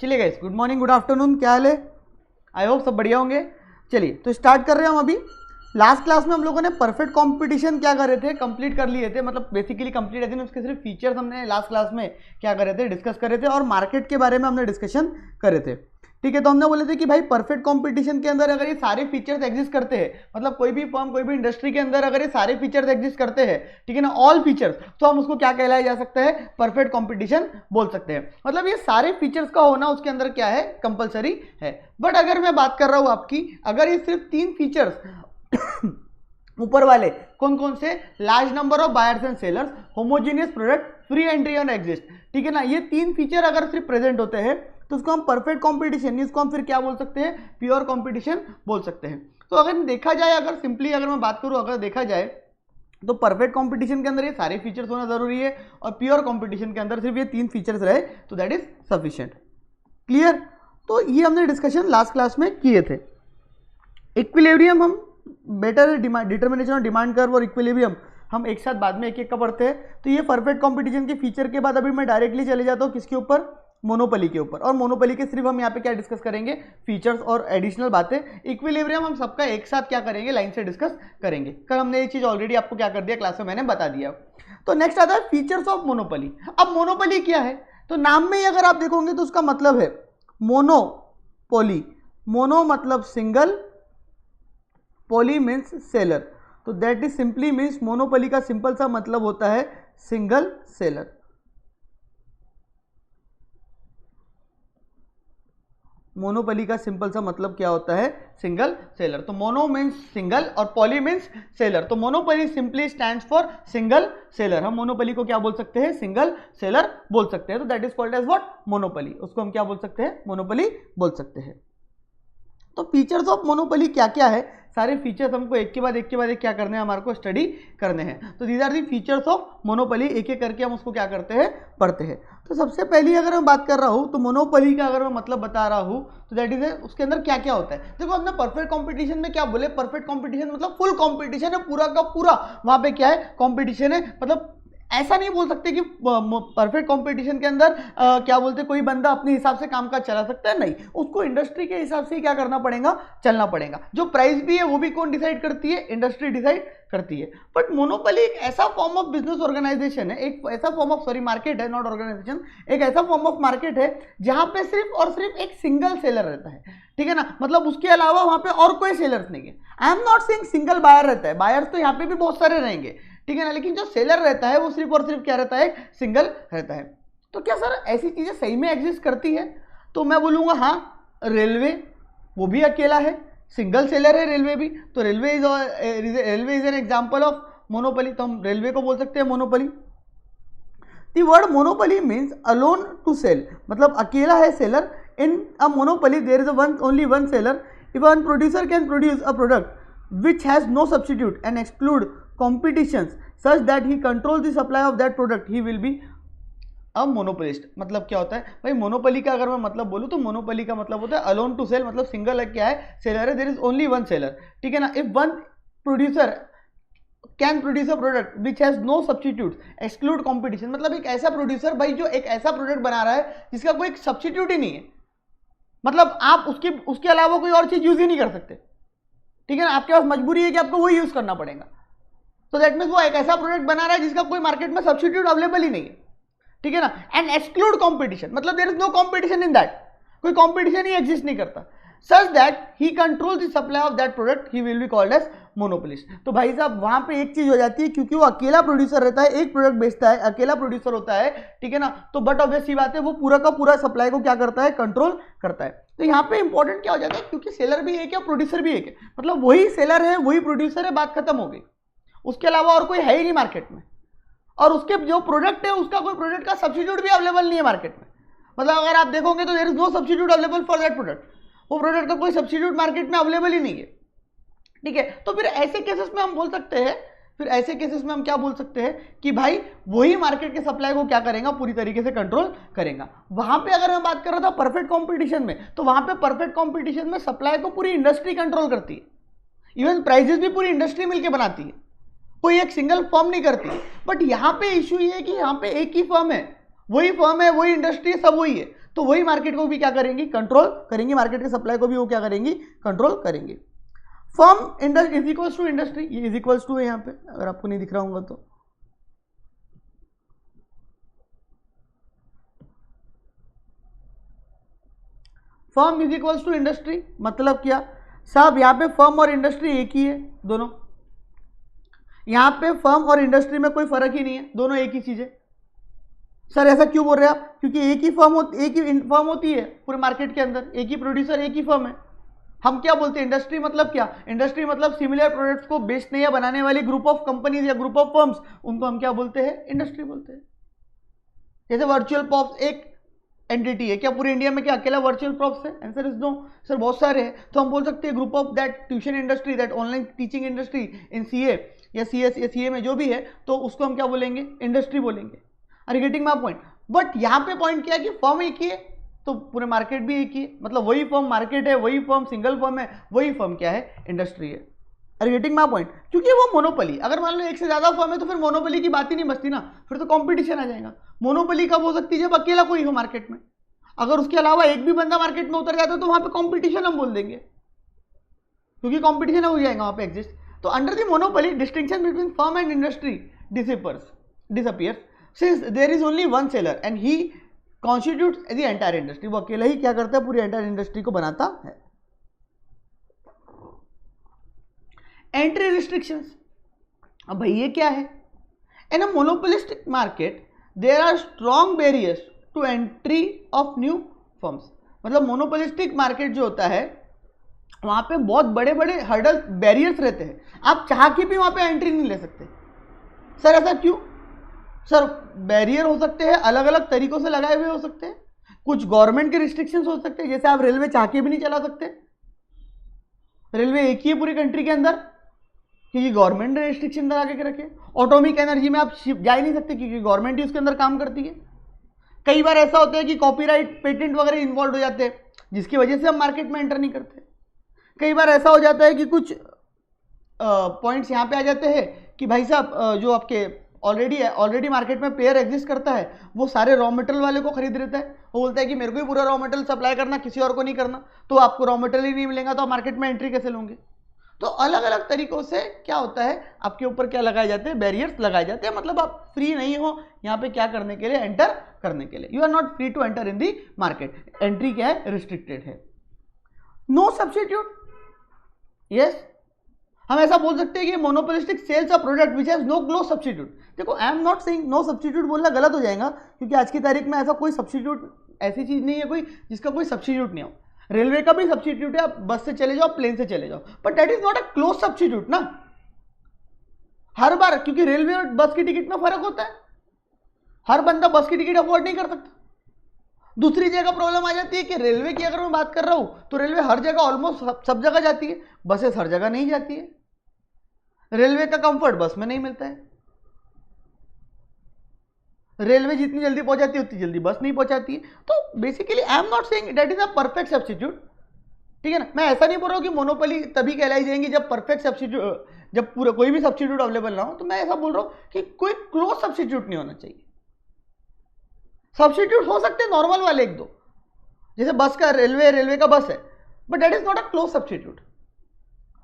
चलिए guys, good morning, good afternoon, क्या हाल है? आई होप सब बढ़िया होंगे। चलिए तो स्टार्ट कर रहे हैं हम अभी। लास्ट क्लास में हम लोगों ने परफेक्ट कंपटीशन क्या कर रहे थे, कंप्लीट कर लिए थे, मतलब बेसिकली कंप्लीट है, उसके सिर्फ फीचर्स हमने लास्ट क्लास में क्या कर रहे थे, डिस्कस कर रहे थे, और मार्केट के बारे में हमने डिस्कशन कर रहे थे। ठीक है, तो हमने बोले थे कि भाई परफेक्ट कंपटीशन के अंदर अगर ये सारे फीचर्स एग्जिस्ट करते हैं, मतलब कोई भी फर्म कोई भी इंडस्ट्री के अंदर अगर ये सारे फीचर्स एग्जिस्ट करते हैं, ठीक है ना, ऑल फीचर्स, तो हम उसको क्या कहलाया जा सकता है, परफेक्ट कंपटीशन बोल सकते हैं। मतलब ये सारे फीचर्स का होना उसके अंदर क्या है, कंपलसरी है। बट अगर मैं बात कर रहा हूं आपकी, अगर ये सिर्फ 3 फीचर्स ऊपर वाले कौन कौन से, large number of buyers and sellers, homogeneous product, free entry on exist, ठीक है ना, ये 3 फीचर अगर सिर्फ प्रेजेंट होते हैं तो उसको हम परफेक्ट कंपटीशन, इसको हम फिर क्या बोल सकते हैं, प्योर कंपटीशन बोल सकते हैं। तो अगर देखा जाए, अगर सिंपली अगर मैं बात करूं, अगर देखा जाए तो परफेक्ट कंपटीशन के अंदर ये सारे फीचर्स होना जरूरी है, और प्योर कंपटीशन के अंदर सिर्फ ये 3 फीचर्स रहे तो दैट इज सफिशिएंट। क्लियर? तो ये हमने डिस्कशन लास्ट क्लास में किए थे। इक्विलिब्रियम हम better determination of demand curve और इक्विलिब्रियम हम एक साथ बाद में एक एक का पढ़ते हैं। तो ये परफेक्ट कंपटीशन के फीचर के बाद अभी मैं डायरेक्टली चले जाता हूँ किसके ऊपर, मोनोपोली के ऊपर। और मोनोपोली के सिर्फ हम यहाँ पे क्या डिस्कस करेंगे, फीचर्स और एडिशनल बातें। इक्विलिब्रियम हम सबका एक साथ क्या करेंगे, लाइन से डिस्कस करेंगे। कल हमने ये चीज ऑलरेडी आपको क्या कर दिया, क्लास में मैंने बता दिया। तो नेक्स्ट आता है फीचर्स ऑफ मोनोपोली। अब मोनोपोली क्या है, तो नाम में ही अगर आप देखोगे तो उसका मतलब है मोनोपोली। मोनो मतलब सिंगल, पोली मीन्स सेलर, तो that is simply means monopoly का सिंपल सा मतलब होता है सिंगल सेलर। मोनोपोली का सिंपल सा मतलब क्या होता है, सिंगल सेलर। तो मोनो मीन्स सिंगल और पॉली मीन्स सेलर। तो monopoly simply stands for single seller. हम मोनोपोली को क्या बोल सकते हैं, सिंगल सेलर बोल सकते हैं। तो that is called as what, monopoly. उसको हम क्या बोल सकते हैं, मोनोपोली बोल सकते हैं। तो फीचर्स ऑफ मोनोपोली क्या क्या है, सारे फीचर्स हमको एक के बाद एक क्या करने हैं, हमारे को स्टडी करने हैं। तो these are the features of monopoly, एक एक करके हम उसको क्या करते हैं, पढ़ते हैं। तो सबसे पहली अगर मैं बात कर रहा हूँ तो मोनोपोली का अगर मैं मतलब बता रहा हूँ तो दैट इज उसके अंदर क्या क्या होता है। देखो हमने परफेक्ट कंपटीशन में क्या बोले, परफेक्ट कंपटीशन मतलब फुल कंपटीशन है, पूरा का पूरा वहां पे क्या है, कंपटीशन है। मतलब ऐसा नहीं बोल सकते कि परफेक्ट कंपटीशन के अंदर क्या बोलते, कोई बंदा अपने हिसाब से काम काज चला सकता है, नहीं, उसको इंडस्ट्री के हिसाब से क्या करना पड़ेगा, चलना पड़ेगा। जो प्राइस भी है वो भी कौन डिसाइड करती है, इंडस्ट्री डिसाइड करती है। बट मोनोपोली एक ऐसा फॉर्म ऑफ बिजनेस ऑर्गेनाइजेशन है, एक ऐसा फॉर्म ऑफ मार्केट है, नॉट ऑर्गेनाइजेशन, एक ऐसा फॉर्म ऑफ मार्केट है जहां पे सिर्फ और सिर्फ एक सिंगल सेलर रहता है, ठीक है ना, मतलब उसके अलावा वहां पे और कोई सेलर्स नहीं है। I am not saying single buyer रहता है, बायर्स तो यहाँ पे भी बहुत सारे रहेंगे, ठीक है ना, लेकिन जो सेलर रहता है वो सिर्फ और सिर्फ क्या रहता है, सिंगल रहता है। तो क्या सर ऐसी चीजें सही में एग्जिस्ट करती है? तो मैं बोलूंगा हाँ, रेलवे वो भी अकेला है, सिंगल सेलर है रेलवे भी। तो railway is an example of monopoly, तो हम रेलवे को बोल सकते हैं monopoly. The word monopoly means alone to sell, मतलब अकेला है seller. In a monopoly there is only one seller. If one producer can produce a product which has no substitute and exclude competitions such that he controls the supply of that product, he will be a monopolist। मतलब क्या होता है भाई, monopoly का अगर मैं मतलब बोलूँ तो मोनोपोली का मतलब होता है अलोन टू सेल, मतलब सिंगल है, क्या है, सेलर है, there is only one seller, ठीक है ना। If one producer can produce a product which has no substitute exclude competition, मतलब एक ऐसा प्रोड्यूसर भाई जो एक ऐसा प्रोडक्ट बना रहा है जिसका कोई सब्स्टिट्यूट ही नहीं है, मतलब आप उसके अलावा कोई और चीज यूज ही नहीं कर सकते, ठीक है ना, आपके पास मजबूरी है कि आपको वही यूज करना पड़ेगा। तो दैट मीन्स वो एक ऐसा प्रोडक्ट बना रहा है जिसका कोई मार्केट में सब्स्टिट्यूट अवेलेबल ही नहीं है, ठीक है ना। एंड एक्सक्लूड कंपटीशन, मतलब there is no competition in that, कोई कंपटीशन ही एग्जिस्ट नहीं करता। Such that he control the supply of that product, he will be called as monopolist. तो भाई साहब वहां पे एक चीज हो जाती है, क्योंकि वो अकेला प्रोड्यूसर रहता है, एक प्रोडक्ट बेचता है, अकेला प्रोड्यूसर होता है, ठीक है ना, तो बट ऑब्वियस सी बात है वो पूरा का पूरा सप्लाई को क्या करता है, कंट्रोल करता है। तो यहाँ पे इंपॉर्टेंट क्या हो जाता है, क्योंकि सेलर भी एक है, प्रोड्यूसर भी एक है, मतलब वही सेलर है, वही प्रोड्यूसर है, बात खत्म हो गई, उसके अलावा और कोई है ही नहीं मार्केट में। और उसके जो प्रोडक्ट है उसका कोई प्रोडक्ट का सब्स्टिट्यूट भी अवेलेबल नहीं है मार्केट में, मतलब अगर आप देखोगे तो there is no substitute available for that product, वो प्रोडक्ट का कोई सब्स्टिट्यूट मार्केट में अवेलेबल ही नहीं है, ठीक है। तो फिर ऐसे केसेस में हम बोल सकते हैं, हम क्या बोल सकते हैं कि भाई वही मार्केट के सप्लाई को क्या करेगा, पूरी तरीके से कंट्रोल करेगा। वहां पे अगर मैं बात कर रहा था परफेक्ट कंपटीशन में, तो वहां पे परफेक्ट कंपटीशन में सप्लाई को पूरी इंडस्ट्री कंट्रोल करती है, इवन प्राइजेस भी पूरी इंडस्ट्री मिलकर बनाती है, कोई एक सिंगल फर्म नहीं करती। बट यहाँ पे इशू ये है कि यहाँ पे एक ही फर्म है वही फर्म है, वही इंडस्ट्री है, सब वही है, तो वही मार्केट को भी क्या करेंगी, कंट्रोल करेंगी, मार्केट के सप्लाई को भी वो क्या करेंगी, कंट्रोल करेंगी। Firm industry is equals to industry, ये इज इक्वल्स टू है यहाँ पे, अगर आपको नहीं दिख रहा होगा तो firm is equals to industry, मतलब क्या साहब, यहाँ पे फर्म और इंडस्ट्री एक ही है दोनों, यहाँ पे फर्म और इंडस्ट्री में कोई फर्क ही नहीं है, दोनों एक ही चीज है। सर ऐसा क्यों बोल रहे हैं आप, क्योंकि एक ही फर्म होती है पूरे मार्केट के अंदर, एक ही प्रोड्यूसर, एक ही फर्म है। हम क्या बोलते हैं, इंडस्ट्री मतलब क्या, इंडस्ट्री मतलब सिमिलर प्रोडक्ट्स को बेचने या बनाने वाली ग्रुप ऑफ कंपनीज या ग्रुप ऑफ फर्म्स, उनको हम क्या बोलते हैं, इंडस्ट्री बोलते हैं। जैसे वर्चुअल पॉप्स एक एंटिटी है, क्या पूरे इंडिया में क्या अकेला वर्चुअल प्रॉप्स है, आंसर इज नो सर, बहुत सारे हैं। तो हम बोल सकते हैं group of that tuition industry, that online teaching industry in CA या सीएस या सीए में जो भी है, तो उसको हम क्या बोलेंगे, इंडस्ट्री बोलेंगे। Are you getting my point. But यहाँ पे पॉइंट क्या है कि फर्म एक ही है तो पूरे मार्केट भी एक ही है, मतलब वही फर्म मार्केट है, वही फर्म सिंगल फर्म है, वही फर्म क्या है, इंडस्ट्री है। Are you getting my point. क्योंकि वो मोनोपोली, अगर मान लो एक से ज्यादा फर्म है तो फिर मोनोपोली की बात ही नहीं बचती ना, फिर तो कॉम्पिटिशन आ जाएगा। मोनोपोली कब हो सकती है, जब अकेला कोई हो मार्केट में, अगर उसके अलावा एक भी बंदा मार्केट में उतर जाता है तो वहां पे कंपटीशन हम बोल देंगे, क्योंकि कंपटीशन हो जाएगा वहां पे एग्जिस्ट। तो under the monopoly distinction between firm and industry disappears since there is only one seller and he constitutes the entire industry। वो अकेला ही क्या करता है, पूरी एंटायर इंडस्ट्री को बनाता है। एंट्री रिस्ट्रिक्शंस, अब भाई ये क्या है, in a monopolistic market there are strong barriers to entry of new firms. मतलब मोनोपोलिस्टिक मार्केट जो होता है वहां पे बहुत बड़े बड़े हर्डल बैरियर्स रहते हैं, आप चाह के भी वहां पे एंट्री नहीं ले सकते। सर ऐसा क्यों, सर बैरियर हो सकते हैं अलग अलग तरीकों से लगाए हुए हो सकते हैं, कुछ गवर्नमेंट के रिस्ट्रिक्शंस हो सकते हैं, जैसे आप रेलवे चाह के भी नहीं चला सकते, रेलवे एक ही है पूरी कंट्री के अंदर क्योंकि गवर्नमेंट ने रिस्ट्रिक्शन लगा के रखे। ऑटोमिक एनर्जी में आप जा ही नहीं सकते क्योंकि गवर्नमेंट ही उसके अंदर काम करती है। कई बार ऐसा होता है कि कॉपीराइट पेटेंट वगैरह इन्वॉल्व हो जाते हैं जिसकी वजह से हम मार्केट में एंटर नहीं करते। कई बार ऐसा हो जाता है कि कुछ पॉइंट्स यहाँ पे आ जाते हैं कि भाई साहब जो आपके ऑलरेडी मार्केट में प्लेयर एग्जिस्ट करता है वो सारे रॉ मटेरियल वाले को खरीद लेता है, वो बोलता है कि मेरे को ही पूरा रॉ मटेरियल सप्लाई करना, किसी और को नहीं करना, तो आपको रॉ मटेरियल ही नहीं मिलेगा तो आप मार्केट में एंट्री कैसे लोगे। तो अलग अलग तरीकों से क्या होता है, आपके ऊपर क्या लगाए जाते हैं, बैरियर्स लगाए जाते हैं, मतलब आप फ्री नहीं हो यहाँ पे क्या करने के लिए, एंटर करने के लिए। You are not free to enter in the market, entry क्या है, रिस्ट्रिक्टेड है। नो सब्स्टिट्यूट, यस हम ऐसा बोल सकते हैं कि monopolistic sells a product which has no close substitute. देखो I am not saying no substitute बोलना गलत हो जाएगा क्योंकि आज की तारीख में ऐसा कोई सब्स्टिट्यूट, ऐसी चीज नहीं है कोई जिसका कोई सब्स्टिट्यूट नहीं हो। रेलवे का भी सब्स्टिट्यूट है, आप बस से चले जाओ, प्लेन से चले जाओ, but that is not a close substitute ना। हर बार, क्योंकि रेलवे और बस की टिकट में फर्क होता है, हर बंदा बस की टिकट अफोर्ड नहीं कर सकता। दूसरी जगह प्रॉब्लम आ जाती है कि रेलवे की अगर मैं बात कर रहा हूं तो रेलवे हर जगह ऑलमोस्ट सब जगह जाती है, बसेस हर जगह नहीं जाती है। रेलवे का कंफर्ट बस में नहीं मिलता है, रेलवे जितनी जल्दी पहुंचाती है उतनी जल्दी बस नहीं पहुंचाती है। तो basically I am not saying that is a perfect substitute, ठीक है ना। मैं ऐसा नहीं बोल रहा हूं कि मोनोपोली तभी कहलाई जाएंगी जब परफेक्ट सब्स्टिट्यूट, जब पूरा कोई भी सब्स्टिट्यूट अवेलेबल ना हो। तो मैं ऐसा बोल रहा हूं कि कोई क्लोज सब्स्टिट्यूट नहीं होना चाहिए। सब्स्टिट्यूट हो सकते हैं नॉर्मल वाले एक दो, जैसे बस का रेलवे का बस है, but that is not a close substitute.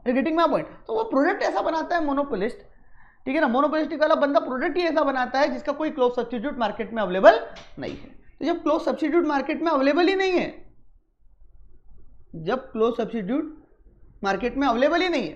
Getting my point. तो वो प्रोडक्ट ऐसा बनाता है मोनोपोलिस्ट, ठीक है ना, मोनोपोलिस्टिक वाला बंदा प्रोडक्ट ही ऐसा बनाता है जिसका कोई क्लोज सब्स्टिट्यूट मार्केट में अवेलेबल नहीं है। तो जब क्लोज सब्स्टिट्यूट मार्केट में अवेलेबल ही नहीं है, जब क्लोज सब्स्टिट्यूट मार्केट में अवेलेबल ही नहीं है,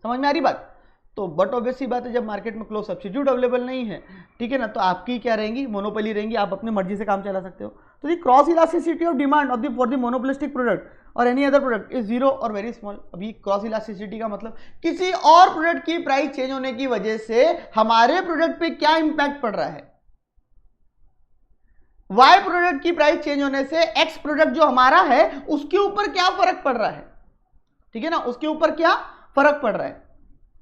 समझ में आ रही बात। तो बट ऑब्वियस सी बात है जब मार्केट में क्लोज सब्स्टिट्यूट अवेलेबल नहीं है, ठीक है ना, तो आपकी क्या रहेंगी, मोनोपोली रहेंगी, आप अपनी मर्जी से काम चला सकते हो। तो the cross elasticity of demand of the for the monopolistic product और any other product is zero और वेरी स्मॉल। अभी क्रॉस इलास्टिसिटी का मतलब किसी और प्रोडक्ट की प्राइस चेंज होने की वजह से हमारे प्रोडक्ट पे क्या इंपैक्ट पड़ रहा है। वाई प्रोडक्ट की प्राइस चेंज होने से एक्स प्रोडक्ट जो हमारा है उसके ऊपर क्या फर्क पड़ रहा है, ठीक है ना, उसके ऊपर क्या फर्क पड़ रहा है।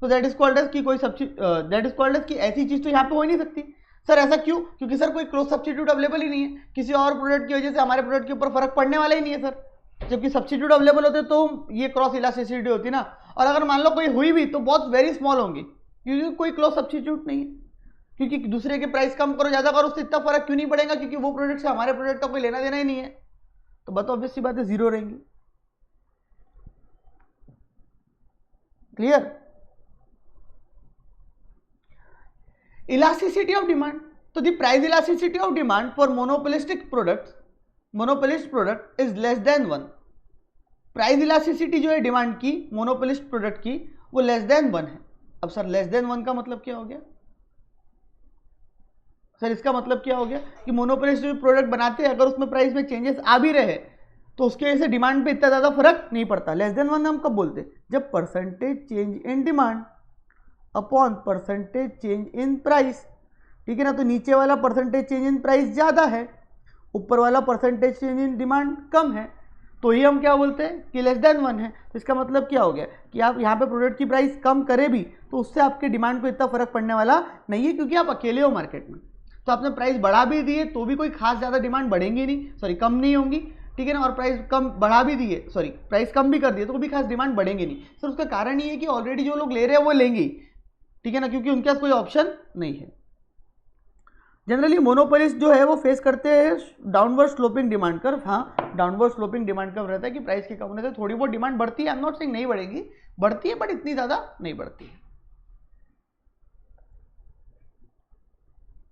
तो दैट इज कॉल्ड एज की कोई दैट इज कॉल्ड एज की ऐसी चीज तो यहां पे हो ही नहीं सकती। सर ऐसा क्यों, क्योंकि सर कोई क्लोज सब्स्टिट्यूट अवेलेबल ही नहीं है, किसी और प्रोडक्ट की वजह से हमारे प्रोडक्ट के ऊपर फर्क पड़ने वाला ही नहीं है सर। जबकि सब्स्टिट्यूट अवेलेबल होते तो ये क्रॉस इलास्टिसिटी होती ना, और अगर मान लो कोई हुई भी तो बहुत वेरी स्मॉल होंगी क्योंकि कोई क्लोज सब्स्टिट्यूट नहीं है। क्योंकि दूसरे के प्राइस कम करो ज्यादा करो उससे इतना फर्क क्यों नहीं पड़ेगा, क्योंकि वो प्रोडक्ट से हमारे प्रोडक्ट का कोई लेना देना ही नहीं है, तो बात ऑब्वियस सी बात है जीरो रहेंगी। क्लियर? इलास्टिसिटी ऑफ डिमांड, तो the price elasticity of demand for monopolistic product, monopolist product is less than 1। Price elasticity जो है डिमांड की मोनोपोलिस्ट प्रोडक्ट की वो लेस देन 1 है। अब सर लेस देन 1 का मतलब क्या हो गया? सर इसका मतलब क्या हो गया कि मोनोपोलिस्ट जो प्रोडक्ट बनाते हैं अगर उसमें प्राइस में चेंजेस आ भी रहे तो उसके वजह से डिमांड पे इतना ज़्यादा फर्क नहीं पड़ता। लेस देन 1 हम कब बोलते हैं? जब percentage change in demand upon percentage change in price, ठीक है ना। तो नीचे वाला परसेंटेज चेंज इन प्राइस ज़्यादा है, ऊपर वाला परसेंटेज चेंज इन डिमांड कम है, तो ये हम क्या बोलते हैं कि लेस देन 1 है। तो इसका मतलब क्या हो गया कि आप यहाँ पे प्रोडक्ट की प्राइस कम करें भी तो उससे आपके डिमांड को इतना फर्क पड़ने वाला नहीं है, क्योंकि आप अकेले हो मार्केट में। तो आपने प्राइस बढ़ा भी दिए तो भी कोई खास ज़्यादा डिमांड बढ़ेंगी नहीं, सॉरी कम नहीं होंगी, ठीक है ना। और प्राइस कम बढ़ा भी दिए, सॉरी प्राइस कम भी कर दिए तो भी खास डिमांड बढ़ेंगे नहीं। सर उसका कारण ये है कि ऑलरेडी जो लोग ले रहे हैं वो लेंगे, ठीक है ना, क्योंकि उनके पास कोई ऑप्शन नहीं है। जनरली मोनोपोलिस्ट जो है वो फेस करते हैं डाउनवर्ड स्लोपिंग डिमांड कर्व। हाँ, डाउनवर्ड स्लोपिंग डिमांड कर्व रहता है कि प्राइस के कम होने से थोड़ी बहुत डिमांड बढ़ती है। आई एम नॉट सेइंग नहीं बढ़ेगी, बढ़ती है बट इतनी ज़्यादा नहीं बढ़ती है।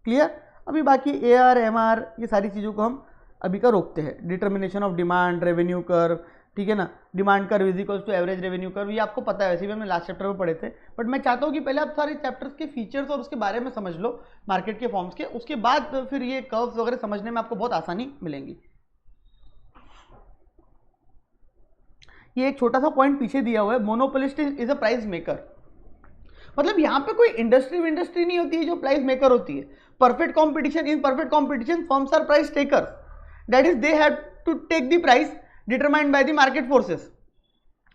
क्लियर? अभी बाकी AR MR ये सारी चीज़ों को हम अभी का रोकते हैं। Determination of demand, revenue curve, ठीक है ना, demand curve is equals to average revenue curve, ये आपको पता है, वैसे भी हमने लास्ट चैप्टर में पढ़े थे। बट मैं चाहता हूँ कि पहले आप सारे चैप्टर्स के फीचर्स और उसके बारे में समझ लो, मार्केट के फॉर्म्स के, उसके बाद फिर ये कर्व्स वगैरह समझने में आपको बहुत आसानी मिलेंगी। ये एक छोटा सा पॉइंट पीछे दिया हुआ है, monopolist is a price maker. मतलब यहाँ पे कोई इंडस्ट्री नहीं होती है जो प्राइस मेकर होती है। Perfect competition, in perfect competition firms are price taker, that is they have to take the price determined by the market forces,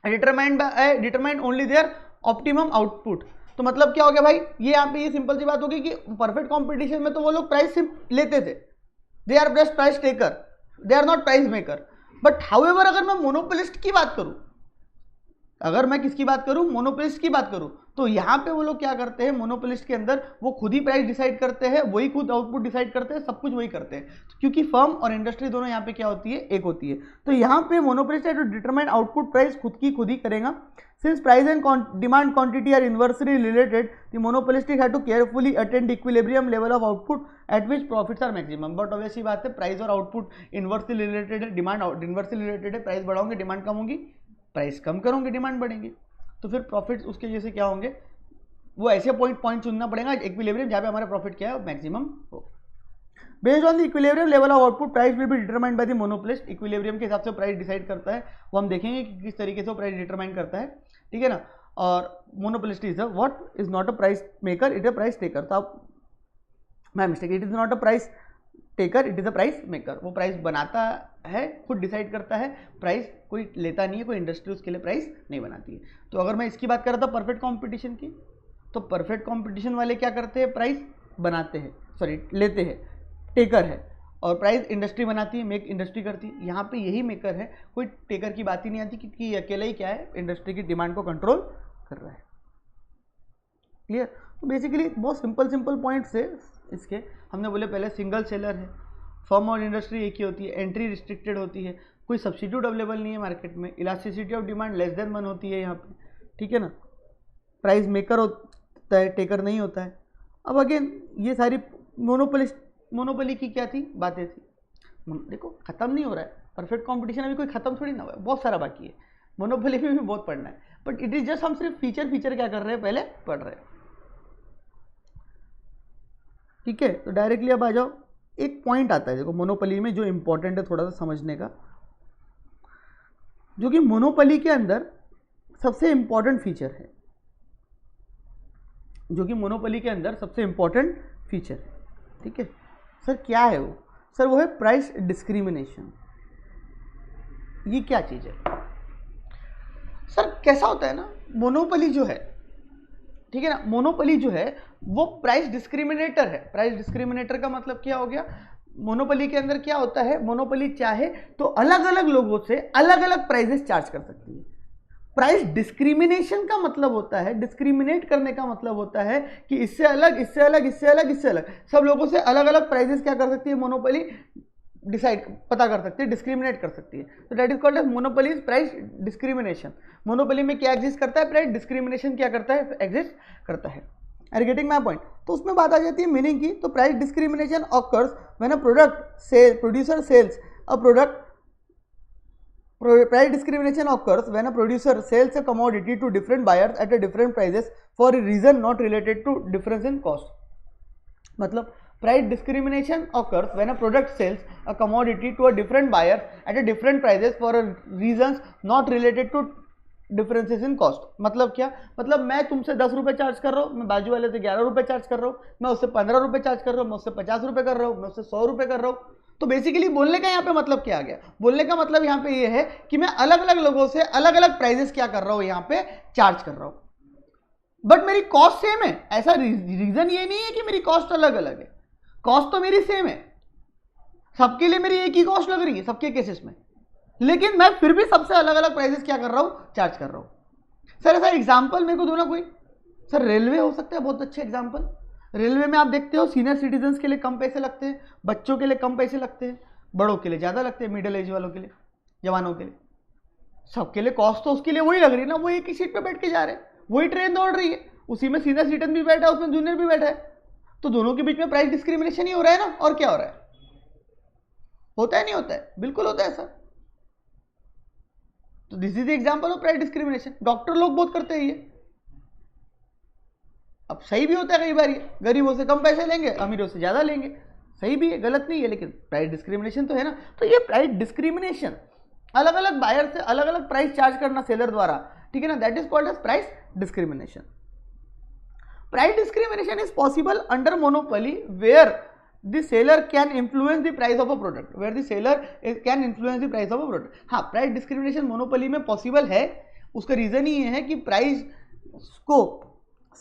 determined only their optimum output। तो मतलब क्या हो गया भाई, ये यहाँ पे ये सिंपल सी बात होगी कि परफेक्ट कंपटीशन में तो वो लोग प्राइस सिर्फ लेते थे, they are best price taker, they are not price maker. But however अगर मैं मोनोपोलिस्ट की बात करूं, अगर मैं किसकी बात करूं, मोनोपोलिस्ट की बात करूं, तो यहाँ पे वो लोग क्या करते हैं, मोनोपोलिस्ट के अंदर वो खुद ही प्राइस डिसाइड करते हैं, वही खुद आउटपुट डिसाइड करते हैं, सब कुछ वही करते हैं, क्योंकि फर्म और इंडस्ट्री दोनों यहाँ पे क्या होती है, एक होती है। तो यहाँ पे मोनोपोलिस्ट है टू डिटरमाइन आउटपुट प्राइस खुद ही करेगा। Since price and demand quantity are inversely related, the monopolistic have to carefully attend equilibrium level of output at which profits are maximum. But obviously बात है, प्राइस और output inversely related है, demand inversely related है, price बढ़ाओगे demand कम होगी, price कम करोगे demand बढ़ेगी, तो फिर प्रॉफिट्स उसके जैसे क्या होंगे, वो ऐसे पॉइंट चुनना पड़ेगा इक्विलिब्रियम जहाँ पे हमारा प्रॉफिट क्या है, मैक्सिमम हो। Based on the equilibrium level of output price will be determined by the monopolist. Equilibrium के हिसाब से प्राइस डिसाइड करता है, वो हम देखेंगे कि किस तरीके से वो प्राइस डिटरमाइन करता है, ठीक है ना। और monopolist is what is not a price maker, it a price taker. तो आप my mistake, it is not a price taker, it is a price maker. वो प्राइस बनाता है, खुद डिसाइड करता है, प्राइस कोई लेता नहीं है, कोई इंडस्ट्री उसके लिए प्राइस नहीं बनाती है। तो अगर मैं इसकी बात कर रहा था परफेक्ट कॉम्पिटिशन की, तो परफेक्ट कॉम्पिटिशन वाले क्या करते हैं, प्राइस बनाते हैं, सॉरी लेते हैं, टेकर है, और प्राइस इंडस्ट्री बनाती है, मेक इंडस्ट्री करती है। यहाँ पे यही मेकर है, कोई टेकर की बात ही नहीं आती, क्योंकि अकेला ही क्या है, इंडस्ट्री की डिमांड को कंट्रोल कर रहा है। क्लियर? तो बेसिकली बहुत सिंपल पॉइंट्स है इसके। हमने बोले पहले सिंगल सेलर है, फर्म और इंडस्ट्री एक ही होती है, एंट्री रिस्ट्रिक्टेड होती है, कोई सब्सिट्यूट अवेलेबल नहीं है मार्केट में, elasticity of demand less than 1 होती है यहाँ पे, ठीक है ना। प्राइस मेकर होता है, टेकर नहीं होता है। अब अगेन ये सारी मोनोपोली की क्या थी, बातें थी। देखो खत्म नहीं हो रहा है, परफेक्ट कंपटीशन अभी कोई खत्म थोड़ी ना हुआ है, बहुत सारा बाकी है, मोनोपोली में भी बहुत पढ़ना है। बट इट इज जस्ट हम सिर्फ फीचर क्या कर रहे हैं, पहले पढ़ रहे हैं, ठीक है। तो डायरेक्टली अब आ जाओ, एक पॉइंट आता है देखो मोनोपोली में जो इंपॉर्टेंट है थोड़ा सा समझने का, जो कि मोनोपोली के अंदर सबसे इंपॉर्टेंट फीचर है, जो कि मोनोपोली के अंदर सबसे इंपॉर्टेंट फीचर है, ठीक है। सर क्या है वो? सर वो है प्राइस डिस्क्रिमिनेशन। ये क्या चीज है? सर कैसा होता है ना, मोनोपोली जो है, ठीक है ना, मोनोपोली जो है वो प्राइस डिस्क्रिमिनेटर है। प्राइस डिस्क्रिमिनेटर का मतलब क्या हो गया, मोनोपोली के अंदर क्या होता है, मोनोपोली चाहे तो अलग अलग लोगों से अलग अलग प्राइजेस चार्ज कर सकती है। प्राइस डिस्क्रिमिनेशन का मतलब होता है, डिस्क्रिमिनेट करने का मतलब होता है कि इससे अलग, इससे अलग, इससे अलग, इससे अलग, सब लोगों से अलग अलग प्राइसेस क्या कर सकती है मोनोपोली, डिसाइड पता कर सकती है, डिस्क्रिमिनेट कर सकती है। तो that is called as monopoly price discrimination. Monopoly में क्या एग्जिस्ट करता है, प्राइस डिस्क्रिमिनेशन क्या करता है, एग्जिस्ट करता है। Are getting my point? तो उसमें बात आ जाती है मीनिंग की। तो price discrimination occurs when a product sell producer sells a product price discrimination occurs when a producer sells a commodity to different buyers at a different prices for a reason not related to difference in cost। मतलब price discrimination occurs when a product sells a commodity to a different buyer at a different prices for a reasons not related to differences in cost. मतलब क्या, मतलब मैं तुमसे 10 रुपये charge कर रहा हूँ, मैं बाजू वाले से 11 रुपये चार्ज कर रहा हूँ, मैं उससे 15 रुपये चार्ज कर रहा हूँ, मैं उससे 50 रुपये कर रहा हूँ, मैं उससे 100 रुपये कर रहा हूँ। तो बेसिकली बोलने का यहाँ पे मतलब क्या आ गया, बोलने का मतलब यहाँ पे ये है कि मैं अलग अलग लोगों से अलग अलग प्राइजेस क्या कर रहा हूँ, यहाँ पे चार्ज कर रहा हूँ, बट मेरी कॉस्ट सेम है। ऐसा रीजन ये नहीं है कि मेरी कॉस्ट अलग अलग है, कॉस्ट तो मेरी सेम है, सबके लिए मेरी एक ही कॉस्ट लग रही है सबके केसेस में, लेकिन मैं फिर भी सबसे अलग अलग प्राइसेस क्या कर रहा हूं, चार्ज कर रहा हूं। सर ऐसा एग्जांपल मेरे को दो ना कोई। सर रेलवे हो सकता है बहुत अच्छे एग्जांपल। रेलवे में आप देखते हो सीनियर सिटीजन्स के लिए कम पैसे लगते हैं, बच्चों के लिए कम पैसे लगते हैं, बड़ों के लिए ज़्यादा लगते हैं, मिडिल एज वालों के लिए, जवानों के लिए, सबके लिए कॉस्ट तो उसके लिए वही लग रही है ना, वो एक ही सीट पर बैठ के जा रहे हैं, वही ट्रेन दौड़ रही है, उसी में सीनियर सिटीजन भी बैठा है, उसमें जूनियर भी बैठा है, तो दोनों के बीच में प्राइस डिस्क्रिमिनेशन ही हो रहा है ना। और क्या हो रहा है, होता है नहीं होता है, बिल्कुल होता है सर। तो this is the example of price discrimination. Doctor लोग बहुत करते हैं ये, अब सही भी होता है कई बार, ये गरीबों से कम पैसे लेंगे, अमीरों से ज्यादा लेंगे, सही भी है, गलत नहीं है, लेकिन प्राइस डिस्क्रिमिनेशन तो है ना। तो ये प्राइस डिस्क्रिमिनेशन, अलग अलग बायर से अलग अलग प्राइस चार्ज करना सेलर द्वारा, ठीक है ना, that is called as price discrimination. Price discrimination is possible under monopoly where the seller can influence the price of a product, where the seller can influence the price of a product। हाँ, price discrimination monopoly में possible है, उसका reason ही ये है कि price को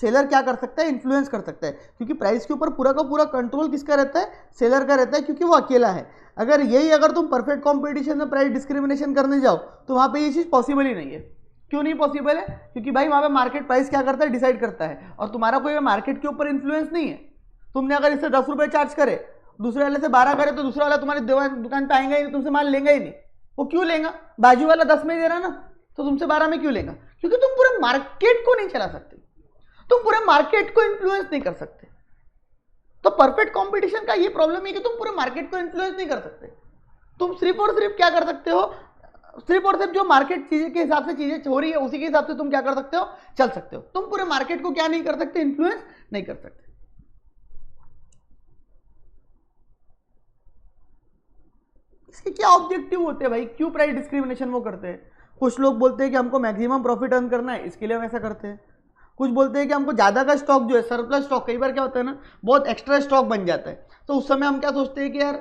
seller क्या कर सकता है, इन्फ्लुएंस कर सकता है, क्योंकि प्राइस के ऊपर पूरा का पूरा कंट्रोल किसका रहता है, सेलर का रहता है, क्योंकि वो अकेला है। अगर तुम परफेक्ट कॉम्पिटिशन में प्राइस डिस्क्रिमिनेशन करने जाओ तो वहाँ पे ये चीज़ पॉसिबल ही नहीं है। क्यों नहीं पॉसिबल है, क्योंकि भाई वहाँ पे मार्केट प्राइस क्या करता है, डिसाइड करता है, और तुम्हारा कोई मार्केट के ऊपर इन्फ्लुएंस नहीं है। तुमने अगर इससे 10 रुपये चार्ज करे, दूसरे वाले से 12 करे, तो दूसरा वाला तुम्हारी दुकान पे आएगा ही नहीं, तुमसे माल लेंगे ही नहीं। वो क्यों लेगा, बाजू वाला 10 में दे रहा ना, तो तुमसे 12 में क्यों लेगा, क्योंकि तुम पूरे मार्केट को नहीं चला सकते, तुम पूरे मार्केट को इन्फ्लुएंस नहीं कर सकते। तो परफेक्ट कंपटीशन का ये प्रॉब्लम है कि तुम पूरे मार्केट को इन्फ्लुएंस नहीं कर सकते। तुम सिर्फ और सिर्फ क्या कर सकते हो, सिर्फ और सिर्फ जो मार्केट चीजें के हिसाब से चीजें हो रही है उसी के हिसाब से तुम क्या कर सकते हो, चल सकते हो। तुम पूरे मार्केट को क्या नहीं कर सकते, इन्फ्लुएंस नहीं कर सकते। इसके क्या ऑब्जेक्टिव होते हैं भाई, क्यों प्राइस डिस्क्रिमिनेशन वो करते हैं? कुछ लोग बोलते हैं कि हमको मैक्सिमम प्रॉफिट अर्न करना है, इसके लिए हम ऐसा करते हैं। कुछ बोलते हैं कि हमको ज़्यादा का स्टॉक जो है, सरप्लस स्टॉक, कई बार क्या होता है ना, बहुत एक्स्ट्रा स्टॉक बन जाता है, तो उस समय हम क्या सोचते हैं कि यार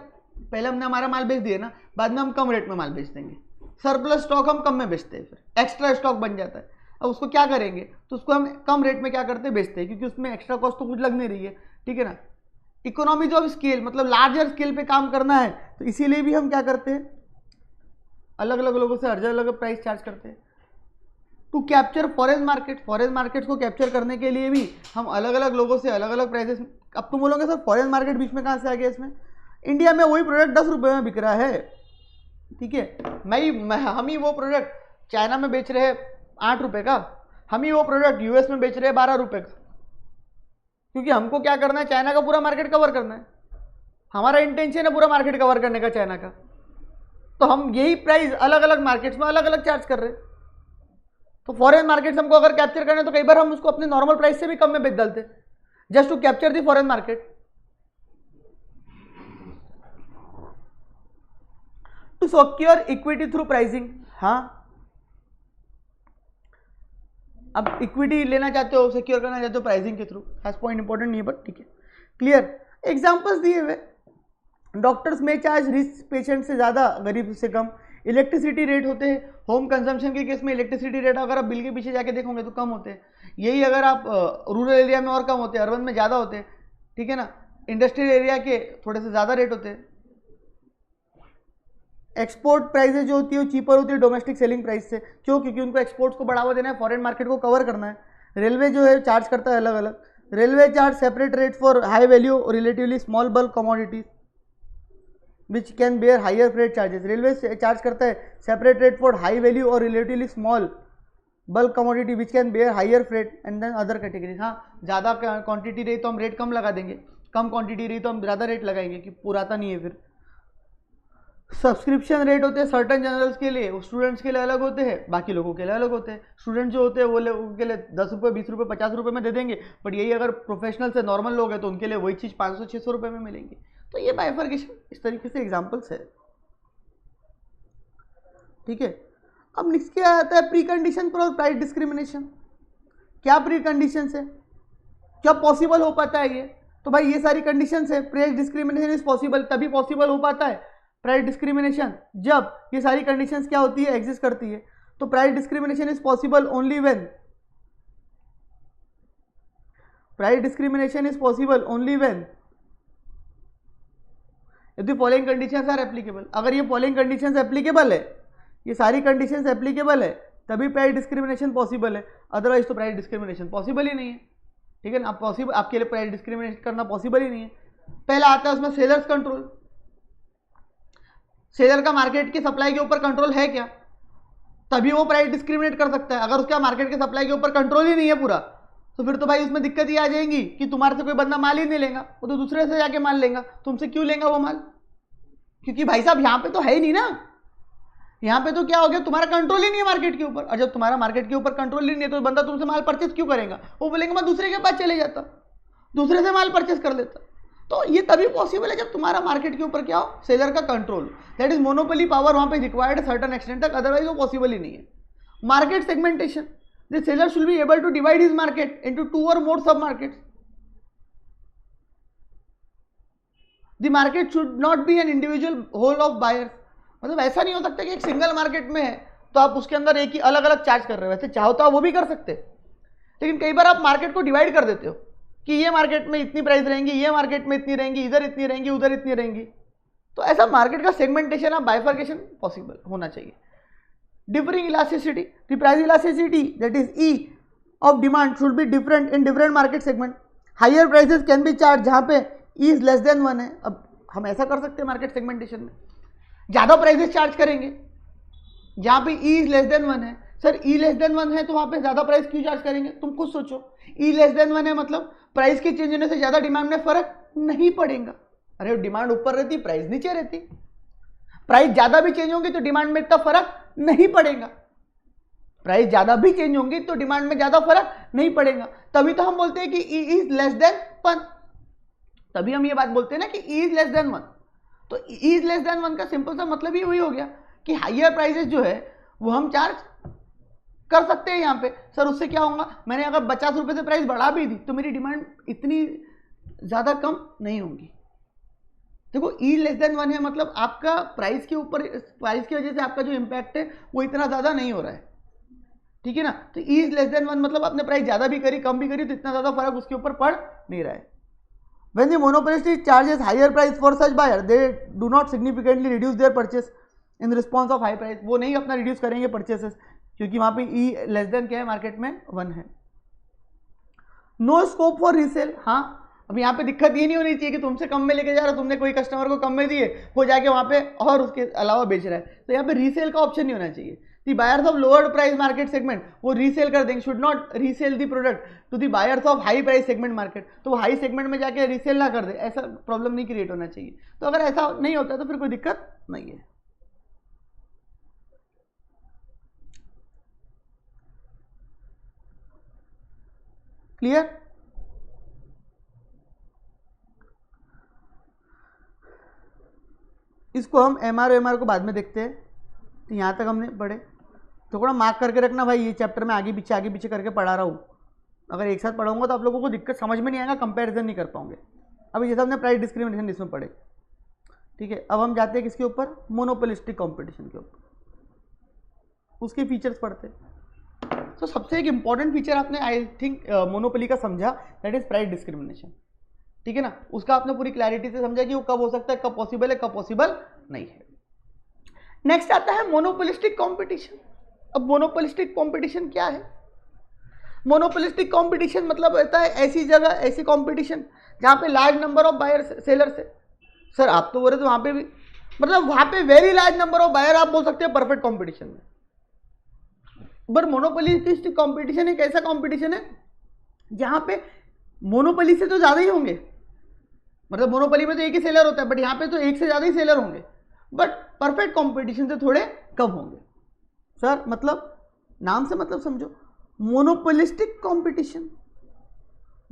पहले हमने हमारा माल बेच दिया ना, बाद में हम कम रेट में माल बेच देंगे, सरप्लस स्टॉक हम कम में बेचते हैं, फिर एक्स्ट्रा स्टॉक बन जाता है। अब उसको क्या करेंगे, तो उसको हम कम रेट में क्या करते हैं, बेचते हैं, क्योंकि उसमें एक्स्ट्रा कॉस्ट तो कुछ लग नहीं रही है, ठीक है ना। इकोनॉमीज ऑफ स्केल, मतलब लार्जर स्केल पे काम करना है, तो इसीलिए भी हम क्या करते हैं, अलग अलग लोगों से अलग अलग प्राइस चार्ज करते हैं। To capture foreign market, foreign market को कैप्चर करने के लिए भी हम अलग अलग लोगों से अलग अलग प्राइसेस। अब तुम बोलोगे सर फॉरेन मार्केट बीच में कहाँ से आ गया इसमें? इंडिया में वही प्रोडक्ट 10 रुपये में बिक रहा है, ठीक है, हम ही वो प्रोडक्ट चाइना में बेच रहे हैं 8 रुपये का, हम ही वो प्रोडक्ट यूएस में बेच रहे हैं 12 रुपये का, क्योंकि हमको क्या करना है, चाइना का पूरा मार्केट कवर करना है, हमारा इंटेंशन है पूरा मार्केट कवर करने का चाइना का, तो हम यही प्राइस अलग अलग मार्केट्स में अलग अलग चार्ज कर रहे हैं। तो फॉरेन मार्केट्स हमको अगर कैप्चर करना है तो कई बार हम उसको अपने नॉर्मल प्राइस से भी कम में बेच डालते, just to capture the foreign market. To secure equity through pricing, हाँ, अब इक्विटी लेना चाहते हो, सिक्योर करना चाहते हो प्राइसिंग के थ्रू, खास पॉइंट इंपॉर्टेंट नहीं है बट ठीक है, क्लियर। एग्जांपल्स दिए हुए, डॉक्टर्स में चार्ज रिच पेशेंट से ज़्यादा, गरीब से कम। इलेक्ट्रिसिटी रेट होते हैं, होम कंजम्पशन के केस में इलेक्ट्रिसिटी रेट अगर आप बिल के पीछे जाके देखोगे तो कम होते हैं, यही अगर आप रूरल एरिया में और कम होते हैं, अर्बन में ज़्यादा होते हैं, ठीक है ना। इंडस्ट्रियल एरिया के थोड़े से ज़्यादा रेट होते हैं, एक्सपोर्ट प्राइसेस जो होती है वो चीपर होती है डोमेस्टिक सेलिंग प्राइस से। क्यों? क्योंकि उनको एक्सपोर्ट्स को बढ़ावा देना है, फॉरेन मार्केट को कवर करना है। रेलवे जो है चार्ज करता है अलग अलग, railway charge separate rate for high value relatively small bulk commodities which can bear higher freight charges. Railway charge करता है separate rate for high value और relatively small bulk commodity which can bear higher freight and then other categories. हाँ, ज़्यादा quantity रही तो हम rate कम लगा देंगे, कम क्वांटिटी रही तो हम ज़्यादा रेट लगाएंगे कि पुराता नहीं है। फिर सब्सक्रिप्शन रेट होते हैं सर्टन जनरल्स के लिए, स्टूडेंट्स के लिए अलग होते हैं, बाकी लोगों के लिए अलग होते हैं। स्टूडेंट जो होते हैं वो उनके लिए 10 रुपये 20 रुपये 50 रुपये में दे देंगे, बट यही अगर प्रोफेशनल से नॉर्मल लोग हैं तो उनके लिए वही चीज़ 500-600 रुपये में मिलेंगी। तो ये बाइफर्केशन इस तरीके से एग्जाम्पल्स है। ठीक है, अब नेक्स्ट क्या आता है, pre condition for price discrimination. क्या प्री कंडीशन है, क्या पॉसिबल हो पाता है ये? तो भाई ये सारी कंडीशंस है, प्राइस डिस्क्रिमिनेशन इज पॉसिबल, तभी पॉसिबल हो पाता है प्राइस डिस्क्रिमिनेशन जब ये सारी कंडीशंस क्या होती है, एग्जिस्ट करती है। तो price discrimination is possible only when, price discrimination is possible only when यदि फॉलोइंग कंडीशंस आर एप्लीकेबल। अगर ये फॉलोइंग कंडीशंस एप्लीकेबल है, ये सारी कंडीशंस एप्लीकेबल है, तभी प्राइस डिस्क्रिमिनेशन पॉसिबल है, अदरवाइज तो प्राइस डिस्क्रिमिनेशन पॉसिबल ही नहीं है। ठीक है ना, आप पॉसिबल आपके लिए प्राइस डिस्क्रिमिनेशन करना पॉसिबल ही नहीं है। पहला आता है उसमें सेलर्स कंट्रोल। सेलर का मार्केट की सप्लाई के ऊपर कंट्रोल है क्या, तभी वो प्राइस डिस्क्रिमिनेट कर सकता है। अगर उसका मार्केट के सप्लाई के ऊपर कंट्रोल ही नहीं है पूरा, तो फिर तो भाई उसमें दिक्कत ही आ जाएगी कि तुम्हारे से कोई बंदा माल ही नहीं लेगा, वो तो दूसरे से जाके माल लेगा। तुमसे क्यों लेगा वो माल? क्योंकि भाई साहब यहाँ पे तो है ही नहीं ना, यहाँ पे तो क्या हो गया, तुम्हारा कंट्रोल ही नहीं है मार्केट के ऊपर। और जब तुम्हारा मार्केट के ऊपर कंट्रोल ही नहीं है तो बंदा तुमसे माल परचेस क्यों करेगा? वो बोलेगा मैं दूसरे के पास चले जाता, दूसरे से माल परचेस कर लेता। तो ये तभी पॉसिबल है जब तुम्हारा मार्केट के ऊपर क्या हो, सेलर का control, that is monopoly power वहां पे रिक्वायर्ड सर्टेन एक्सटेंट तक, अदरवाइज वो पॉसिबल ही नहीं है। Market segmentation, the seller should be able to divide his market into 2 और more sub markets. The market should not be an individual whole of buyers. मतलब ऐसा नहीं हो सकता कि एक सिंगल मार्केट में है तो आप उसके अंदर एक ही अलग अलग चार्ज कर रहे हो। वैसे चाहो तो आप वो भी कर सकते, लेकिन कई बार आप मार्केट को डिवाइड कर देते हो कि ये मार्केट में इतनी प्राइस रहेंगी, ये मार्केट में इतनी रहेंगी, इधर इतनी रहेंगी, उधर इतनी रहेंगी। तो ऐसा मार्केट का सेगमेंटेशन या बाइफर्केशन पॉसिबल होना चाहिए। Differing elasticity, the price elasticity that is e of demand should be different in different market segment. Higher prices can be charge जहां पे ई इज लेस देन 1 है। अब हम ऐसा कर सकते हैं मार्केट सेगमेंटेशन में, ज्यादा प्राइसेस चार्ज करेंगे जहां पे ई इज लेस देन 1 है। सर ई लेस देन 1 है तो वहां पे ज्यादा प्राइस क्यों चार्ज करेंगे? तुम खुद सोचो, ई लेस देन 1 है मतलब प्राइस के चेंज होने से ज्यादा डिमांड में फर्क नहीं पड़ेगा। अरे डिमांड ऊपर रहती, प्राइस नीचे रहती, प्राइस ज्यादा भी चेंज होंगी तो डिमांड में इतना फर्क नहीं पड़ेगा, प्राइस ज्यादा भी चेंज होंगी तो डिमांड में ज्यादा फर्क नहीं पड़ेगा। तभी तो हम बोलते हैं कि ई इज लेस देन 1, तभी हम ये बात बोलते हैं ना कि ई इज लेस देन 1। तो ई इज लेस देन 1 का सिंपल सा मतलब ही वही हो गया कि हायर प्राइसेस जो है वो हम चार्ज कर सकते हैं यहाँ पे। सर उससे क्या होगा, मैंने अगर 50 रुपए से प्राइस बढ़ा भी दी तो मेरी डिमांड इतनी ज्यादा कम नहीं होगी। देखो ई लेस देन 1 है मतलब आपका प्राइस के ऊपर, प्राइस की वजह से आपका जो इम्पैक्ट है वो इतना ज्यादा नहीं हो रहा है। ठीक है ना, तो ई इज लेस देन 1 मतलब आपने प्राइस ज्यादा भी करी कम भी करी तो इतना ज्यादा फर्क उसके ऊपर पड़ नहीं रहा है। When the monopolist charges higher price for such buyer, they do not significantly reduce their purchase in response of high price। वो नहीं अपना रिड्यूस करेंगे परचेसेस क्योंकि वहां पे ई लेस देन क्या है, मार्केट में 1 है। No scope for resale. हाँ, अब यहाँ पे दिक्कत ये नहीं होनी चाहिए कि तुमसे कम में लेके जा रहा हो, तुमने कोई कस्टमर को कम में दिए, वो जाके वहां पे और उसके अलावा बेच रहा है, तो यहाँ पे रीसेल का ऑप्शन नहीं होना चाहिए। The buyers of lower price market segment वो रीसेल कर देंगे, should not resell the product to the buyers of high price segment market. तो वो हाई सेगमेंट में जाके रीसेल ना कर दे, ऐसा प्रॉब्लम नहीं क्रिएट होना चाहिए। तो अगर ऐसा नहीं होता तो फिर कोई दिक्कत नहीं है। क्लियर? इसको हम एमआर को बाद में देखते हैं। तो यहां तक हमने पढ़े, थोड़ा मार्क करके रखना भाई, ये चैप्टर में आगे पीछे करके पढ़ा रहा हूँ। अगर एक साथ पढ़ाऊंगा तो आप लोगों को दिक्कत समझ में नहीं आएगा, कंपैरिजन नहीं कर पाओगे। अभी जैसे हमने प्राइस डिस्क्रिमिनेशन इसमें पढ़े, ठीक है। अब हम जाते हैं किसके ऊपर, मोनोपोलिस्टिक कंपटीशन के ऊपर, उसके फीचर्स पढ़ते हैं। तो सबसे एक इंपॉर्टेंट फीचर आपने आई थिंक मोनोपोली का समझा, दैट इज प्राइस डिस्क्रिमिनेशन। ठीक है ना, उसका आपने पूरी क्लैरिटी से समझा कि वो कब हो सकता है, कब पॉसिबल है, कब पॉसिबल नहीं है। नेक्स्ट आता है मोनोपोलिस्टिक कंपटीशन। अब मोनोपोलिस्टिक कंपटीशन क्या है? मोनोपोलिस्टिक कंपटीशन मतलब होता है ऐसी जगह, ऐसी कंपटीशन जहां पे large number of buyer sellers है। सर आप तो बोल रहे थे वहां पे भी, मतलब वहां पे very large number of buyer, आप बोल सकते हैं परफेक्ट कंपटीशन में। बट मोनोपोलिस्टिक कंपटीशन एक ऐसा कंपटीशन है जहां पे मोनोपोली से तो ज्यादा ही होंगे, मतलब मोनोपोली में तो एक ही सेलर होता है, बट यहां पे तो एक से ज्यादा ही सेलर होंगे, बट परफेक्ट कंपटीशन से थोड़े कम होंगे। सर मतलब नाम से मतलब समझो, मोनोपोलिस्टिक कंपटीशन।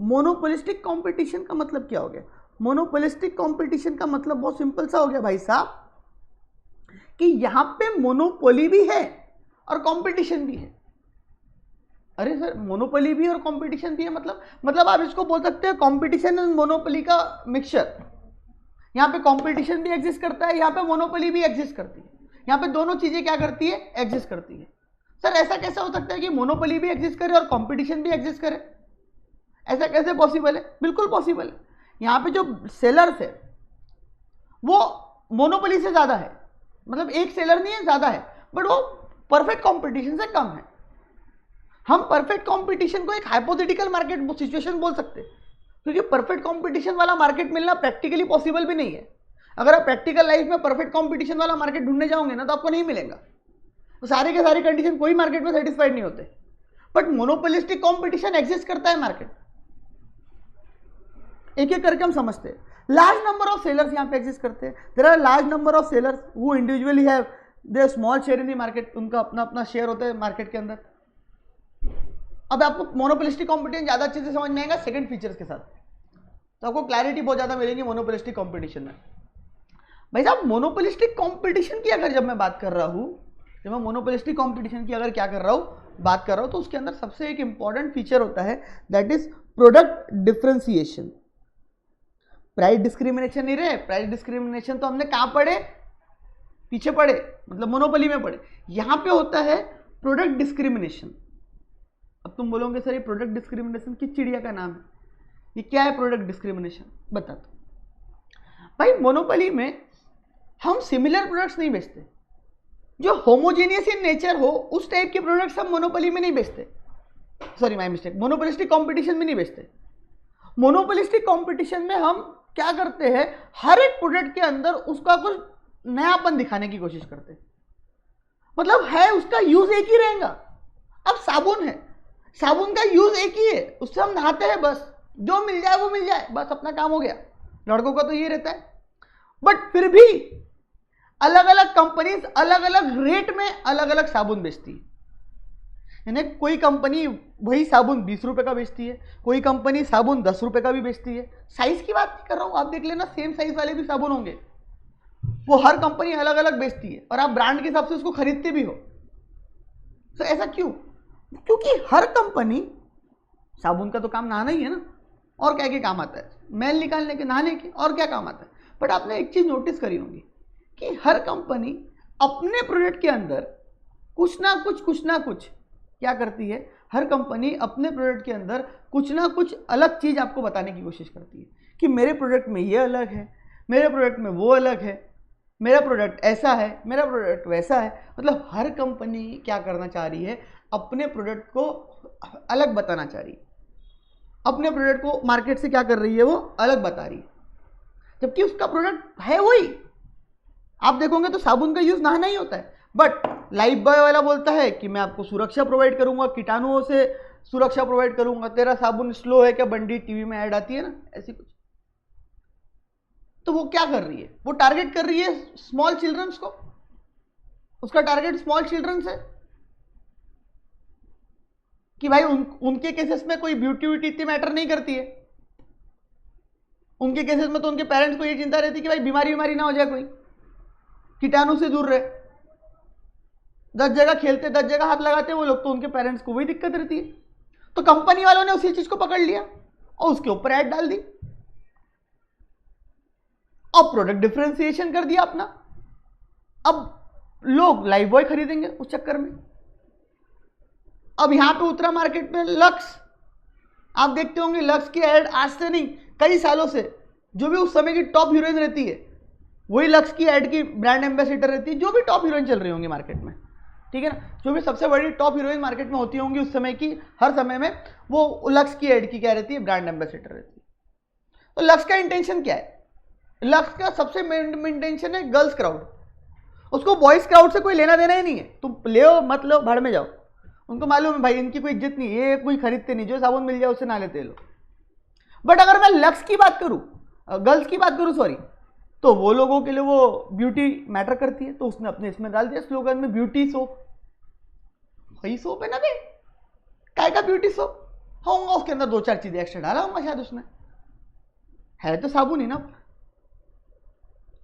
मोनोपोलिस्टिक कंपटीशन का मतलब क्या हो गया? मोनोपोलिस्टिक कंपटीशन का मतलब बहुत सिंपल सा हो गया भाई साहब, कि यहां पे मोनोपोली भी है और कंपटीशन भी है। अरे सर मोनोपोली भी और कंपटीशन भी है मतलब आप इसको बोल सकते हैं कंपटीशन एंड मोनोपोली का मिक्सचर। यहां पे कंपटीशन भी एग्जिस्ट करता है, यहां पे मोनोपोली भी एग्जिस्ट करती है, यहां पे दोनों चीजें क्या करती है? एग्जिस्ट करती है। सर ऐसा कैसे हो सकता है कि मोनोपोली भी एग्जिस्ट करे और कंपटीशन भी एग्जिस्ट करे? ऐसा कैसे पॉसिबल है? बिल्कुल पॉसिबल है। यहां पे जो सेलर्स है वो मोनोपोली से ज्यादा है, मतलब एक सेलर नहीं है, ज्यादा है, बट वो परफेक्ट कंपटीशन से कम है। हम परफेक्ट कंपटीशन को एक हाइपोथेटिकल मार्केट सिचुएशन बोल सकते हैं, क्योंकि परफेक्ट कंपटीशन वाला मार्केट मिलना प्रैक्टिकली पॉसिबल भी नहीं है। अगर आप प्रैक्टिकल लाइफ में परफेक्ट कंपटीशन वाला मार्केट ढूंढने जाओगे ना तो आपको नहीं मिलेगा, तो सारे के सारे कंडीशन कोई मार्केट में सेटिस्फाइड नहीं होते। बट मोनोपोलिस्टिक कंपटीशन एग्जिस्ट करता है मार्केट। एक एक करके हम समझते हैं। लार्ज नंबर ऑफ सेलर्स यहां पे एग्जिस्ट करते हैं। There are large number of sellers who individually have their small share in the market, उनका अपना अपना शेयर होता है मार्केट के अंदर। अब आपको मोनोपोलिस्टिक कंपटीशन ज्यादा अच्छे से समझ में आएगा सेकंड फीचर्स के साथ, तो आपको क्लैरिटी बहुत ज्यादा मिलेगी मोनोपोलिस्टिक कंपटीशन में। भाई साहब मोनोपोलिस्टिक कंपटीशन की अगर जब मैं बात कर रहा हूं, जब मैं मोनोपोलिस्टिक कंपटीशन की अगर क्या कर रहा हूं, बात कर रहा हूं, तो उसके अंदर सबसे एक इंपॉर्टेंट फीचर होता है, that is product differentiation. Price discrimination नहीं रहे, प्राइस डिस्क्रिमिनेशन तो हमने कहां पढ़े? पीछे पढ़े, मतलब मोनोपोली में पढ़े। यहां पे होता है प्रोडक्ट डिस्क्रिमिनेशन। अब तुम बोलोगे सर ये प्रोडक्ट डिस्क्रिमिनेशन किस चिड़िया का नाम है, ये क्या है प्रोडक्ट डिस्क्रिमिनेशन? बता दो भाई। मोनोपोली में हम सिमिलर प्रोडक्ट्स नहीं बेचते, जो होमोजेनियस इन नेचर हो उस टाइप के प्रोडक्ट्स हम मोनोपोली में नहीं बेचते। Sorry my mistake, monopolistic competition में नहीं बेचते। मोनोपोलिस्टिक कंपटीशन में हम क्या करते हैं, हर एक प्रोडक्ट के अंदर उसका कुछ नयापन दिखाने की कोशिश करते हैं, मतलब है उसका यूज एक ही रहेगा। अब साबुन है, साबुन का यूज एक ही है, उससे हम नहाते हैं, बस जो मिल जाए वो मिल जाए, बस अपना काम हो गया। लड़कों का तो ये रहता है। बट फिर भी अलग अलग कंपनीज अलग अलग रेट में अलग अलग साबुन बेचती है। यानी कोई कंपनी वही साबुन 20 रुपए का बेचती है, कोई कंपनी साबुन 10 रुपए का भी बेचती है। साइज की बात नहीं कर रहा हूं, आप देख लेना सेम साइज वाले भी साबुन होंगे, वो हर कंपनी अलग अलग बेचती है और आप ब्रांड के हिसाब से उसको खरीदते भी हो। तो ऐसा क्यों? क्योंकि हर कंपनी, साबुन का तो काम नहाना ही है ना, और क्या क्या काम आता है? मैल निकालने के, नहाने के, और क्या काम आता है? बट आपने एक चीज नोटिस करी होगी कि हर कंपनी अपने प्रोडक्ट के अंदर कुछ ना कुछ क्या करती है, हर कंपनी अपने प्रोडक्ट के अंदर कुछ ना कुछ अलग चीज आपको बताने की कोशिश करती है कि मेरे प्रोडक्ट में ये अलग है, मेरे प्रोडक्ट में वो अलग है, मेरा प्रोडक्ट ऐसा है, मेरा प्रोडक्ट वैसा है। मतलब हर कंपनी क्या करना चाह रही है, अपने प्रोडक्ट को अलग बताना चाह रही है, अपने प्रोडक्ट को मार्केट से क्या कर रही है, वो अलग बता रही है, जबकि उसका प्रोडक्ट है वही। आप देखोगे तो साबुन का यूज नहाना ही होता है, बट लाइफ बॉय वाला बोलता है कि मैं आपको सुरक्षा प्रोवाइड करूंगा, कीटाणुओं से सुरक्षा प्रोवाइड करूंगा, तेरा साबुन स्लो है क्या बंडी, टीवी में ऐड आती है ना, ऐसी कुछ। तो वो क्या कर रही है, वो टारगेट कर रही है स्मॉल चिल्ड्रंस को, उसका टारगेट स्मॉल चिल्ड्रंस है कि भाई उनके केसेस में कोई ब्यूटी इतनी मैटर नहीं करती है। उनके केसेस में तो उनके पेरेंट्स को ये चिंता रहती है कि भाई बीमारी ना हो जाए, कोई कीटाणु से दूर रहे। 10 जगह खेलते, 10 जगह हाथ लगाते वो लोग, तो उनके पेरेंट्स को वही दिक्कत रहती है। तो कंपनी वालों ने उसी चीज को पकड़ लिया और उसके ऊपर ऐड डाल दी और प्रोडक्ट डिफरेंशिएशन कर दिया अपना। अब लोग लाइफ बॉय खरीदेंगे उस चक्कर में। अब यहां पे उतरा मार्केट में लक्स, आप देखते होंगे लक्स की ऐड आज से नहीं कई सालों से, जो भी उस समय की टॉप हीरोइन रहती है वही लक्स की एड की ब्रांड एम्बेसडर रहती है जो भी टॉप हीरोइन चल रही होंगी मार्केट में, ठीक है ना, जो भी सबसे बड़ी टॉप हीरोइन मार्केट में होती होंगी उस समय की, हर समय में वो लक्स की एड की क्या रहती है, ब्रांड एम्बेसडर रहती है। तो लक्स का इंटेंशन क्या है, लक्स का सबसे मेन इंटेंशन है गर्ल्स क्राउड, उसको बॉयज क्राउड से कोई लेना देना ही नहीं है, तुम ले मत लो भाड़ में जाओ, उनको मालूम है भाई इनकी कोई इज्जत नहीं, ये कोई खरीदते नहीं, जो साबुन मिल जाए उससे ना लेते लो। बट अगर मैं लक्स की बात करूं, गर्ल्स की बात करूं सॉरी, तो वो लोगों के लिए वो ब्यूटी मैटर करती है, तो उसने अपने इसमें डाल दिया स्लोगन में ब्यूटी सोप। वही सोप है ना भाई, काय का ब्यूटी सोप होगा, उसके अंदर 2-4 चीजें एक्स्ट्रा डाला होगा शायद उसने, है तो साबुन ही ना,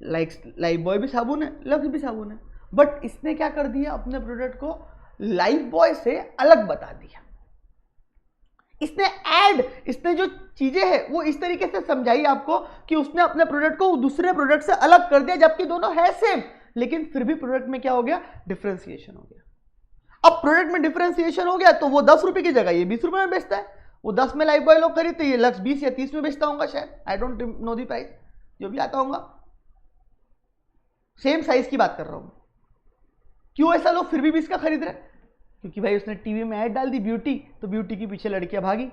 लाइफ बॉय भी साबुन है, लक्स भी साबुन है, बट इसने क्या कर दिया, अपने प्रोडक्ट को लाइफ बॉय से अलग बता दिया। इसने जो चीजें हैं वो इस तरीके से समझाई आपको कि उसने अपने प्रोडक्ट को दूसरे प्रोडक्ट से अलग कर दिया, जबकि दोनों है सेम, लेकिन फिर भी प्रोडक्ट में क्या हो गया, डिफरेंशिएशन हो गया। अब प्रोडक्ट में डिफरेंशिएशन हो गया तो वो 10 रुपए की जगह ये 20 रुपए में बेचता है, वो 10 में लाइफ बॉय लोग खरीदते, ये लक्स 20 या 30 में बेचता होगा शायद, I don't know the price, जो भी आता होगा, सेम साइज की बात कर रहा हूं। क्यों ऐसा लोग फिर भी 20 का खरीद रहे, क्योंकि भाई उसने टीवी में ऐड डाल दी ब्यूटी, तो ब्यूटी के पीछे लड़कियां भागी।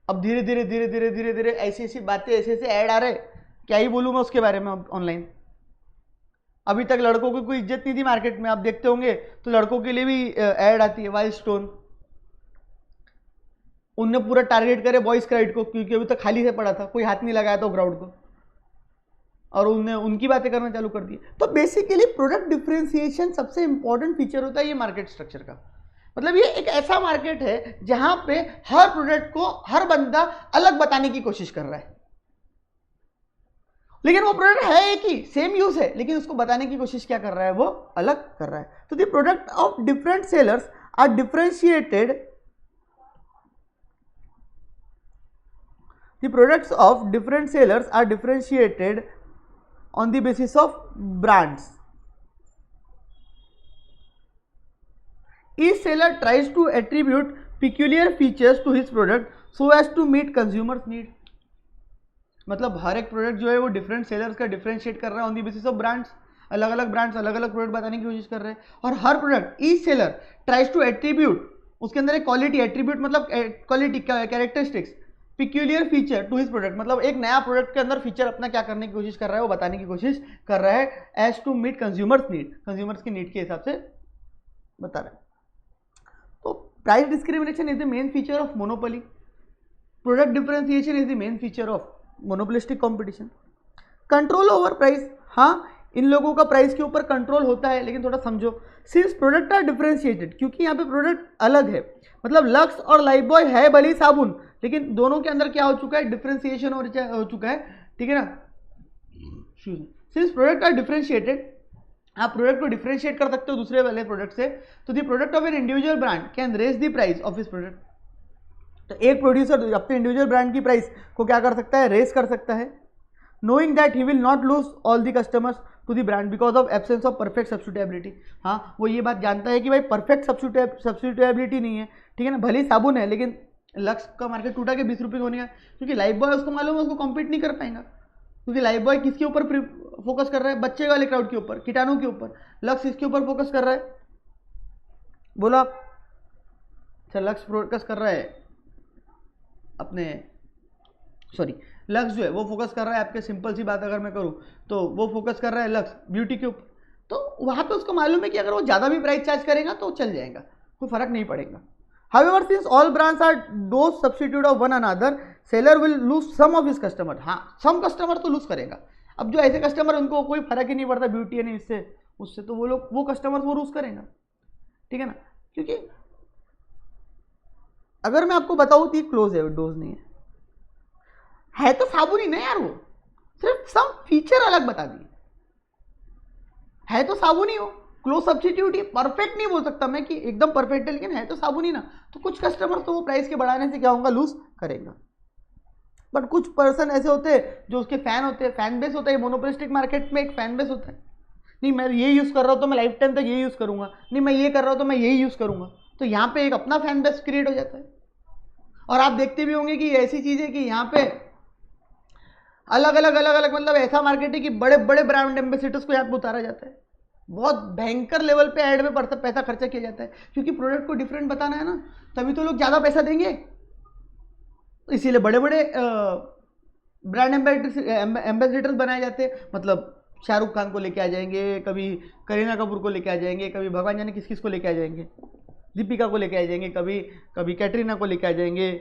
अब धीरे धीरे ऐसी ऐसी बातें, ऐसे ऐसे ऐड आ रहे, क्या ही बोलूं मैं उसके बारे में ऑनलाइन। अभी तक लड़कों की कोई इज्जत नहीं थी मार्केट में, आप देखते होंगे तो लड़कों के लिए भी ऐड आती है, वाइल्ड स्टोन, उनने पूरा टारगेट करे बॉयज क्राउड को, क्योंकि अभी तक खाली से पड़ा था, कोई हाथ नहीं लगाया था क्राउड को, और उनने उनकी बातें करना चालू कर दी। तो बेसिकली प्रोडक्ट डिफरेंशिएशन सबसे इंपॉर्टेंट फीचर होता है ये मार्केट स्ट्रक्चर का। मतलब ये एक ऐसा मार्केट है जहां पे हर प्रोडक्ट को हर बंदा अलग बताने की कोशिश कर रहा है, लेकिन वो प्रोडक्ट है एक ही, सेम यूज है, लेकिन उसको बताने की कोशिश क्या कर रहा है, वो अलग कर रहा है। तो the product of different sellers are differentiated, the products of different sellers are differentiated on the basis of brands. Each seller tries to attribute peculiar features to his product so as to meet consumers need. मतलब हर एक product जो है वो different sellers का differentiate कर रहा है on the basis of brands, अलग अलग ब्रांड्स अलग अलग प्रोडक्ट बताने की कोशिश कर रहे हैं, और हर product each seller tries to attribute, उसके अंदर एक क्वालिटी, एट्रीब्यूट मतलब quality, characteristics, peculiar feature to his product, मतलब एक नया प्रोडक्ट के अंदर फीचर अपना क्या करने की कोशिश कर रहा है, वो बताने की कोशिश कर रहा है, as to meet consumers need, consumers की नीड के हिसाब से बता रहा है। तो price discrimination is the main feature of monopoly, product differentiation is the main feature of monopolistic competition. Control over price, हाँ इन लोगों का प्राइस के ऊपर कंट्रोल होता है, लेकिन थोड़ा समझो, सिंस प्रोडक्ट आर डिफरेंशिएटेड, क्योंकि यहाँ पे प्रोडक्ट अलग है, मतलब लक्स और लाइफ बॉय है भले ही साबुन, लेकिन दोनों के अंदर क्या हो चुका है, डिफरेंशिएशन हो चुका है, ठीक है ना। सिंस प्रोडक्ट आर डिफरेंशिएटेड, आप प्रोडक्ट को डिफरेंशिएट कर सकते हो दूसरे वाले प्रोडक्ट से, तो the product of an individual brand can raise the price of his product. तो एक प्रोड्यूसर अपने इंडिविजुअल ब्रांड की प्राइस को क्या कर सकता है, रेज कर सकता है, knowing that he will not lose all the customers to the brand because of absence of perfect substitutability। हाँ वो ये बात जानता है कि भाई परफेक्ट सब्स्टिट्यूटेबिलिटी नहीं है, ठीक है ना, भले ही साबुन है, लेकिन लक्स का मार्केट टूटा के 20 रुपये होने का, क्योंकि लाइफ बॉय उसको मालूम है उसको कॉम्पीट नहीं कर पाएगा, क्योंकि लाइफ बॉय किसके ऊपर फोकस कर रहा है, बच्चे वाले क्राउड के ऊपर, कीटाणु के ऊपर, लक्स इसके ऊपर फोकस कर रहा है, बोलो आप। अच्छा लक्स फोकस कर रहा है अपने, सॉरी लक्स जो है वो फोकस कर रहा है आपके, सिंपल सी बात अगर मैं करूं तो वो फोकस कर रहा है लक्स ब्यूटी के ऊपर, तो वहां पे उसको मालूम है कि अगर वो ज्यादा भी प्राइस चार्ज करेगा तो चल जाएगा, कोई फर्क नहीं पड़ेगा। However, since all brands are dose substitute of one another, seller will lose some of his customer। हाँ सम कस्टमर तो लूज करेगा। अब जो ऐसे कस्टमर उनको कोई फर्क ही नहीं पड़ता ब्यूटी है नहीं इससे उससे, तो वो लोग वो कस्टमर वो लूज करेगा, ठीक है ना, क्योंकि अगर मैं आपको बताऊं तो क्लोज है, डोज नहीं है तो साबुन ही ना यार, वो सिर्फ सम फीचर अलग बता दिए, है तो साबुन ही हो, क्लोज सब्स्टिट्यूट, परफेक्ट नहीं बोल सकता मैं कि एकदम परफेक्ट है, लेकिन है तो साबुन ही ना, तो कुछ कस्टमर तो वो प्राइस के बढ़ाने से क्या होगा, लूज करेगा। बट कुछ पर्सन ऐसे होते हैं जो उसके फैन होते हैं, फैन बेस होता है, मोनोपोलिस्टिक मार्केट में एक फैन बेस होता है, नहीं मैं ये यूज कर रहा हूँ तो मैं लाइफ टाइम तक ये यूज करूंगा, नहीं मैं ये कर रहा हूँ तो मैं यही यूज करूंगा, तो यहाँ पे एक अपना फैन बेस क्रिएट हो जाता है। और आप देखते भी होंगे कि ऐसी चीज है कि यहाँ पे अलग अलग अलग अलग, मतलब ऐसा मार्केट है कि बड़े बड़े ब्रांड एम्बेसडर्स को यहाँ पे उतारा जाता है, बहुत भयंकर लेवल पे ऐड में पैसा खर्चा किया जाता है, क्योंकि प्रोडक्ट को डिफरेंट बताना है ना, तभी तो लोग ज़्यादा पैसा देंगे। इसीलिए बड़े बड़े ब्रांड एम्बेसडर्स बनाए जाते हैं, मतलब शाहरुख खान को लेके आ जाएंगे, कभी करीना कपूर को लेके आ जाएंगे, कभी भगवान जाने किस किस को लेके आ जाएंगे, दीपिका को लेके आ जाएंगे, कभी कैटरीना को लेके आ जाएंगे,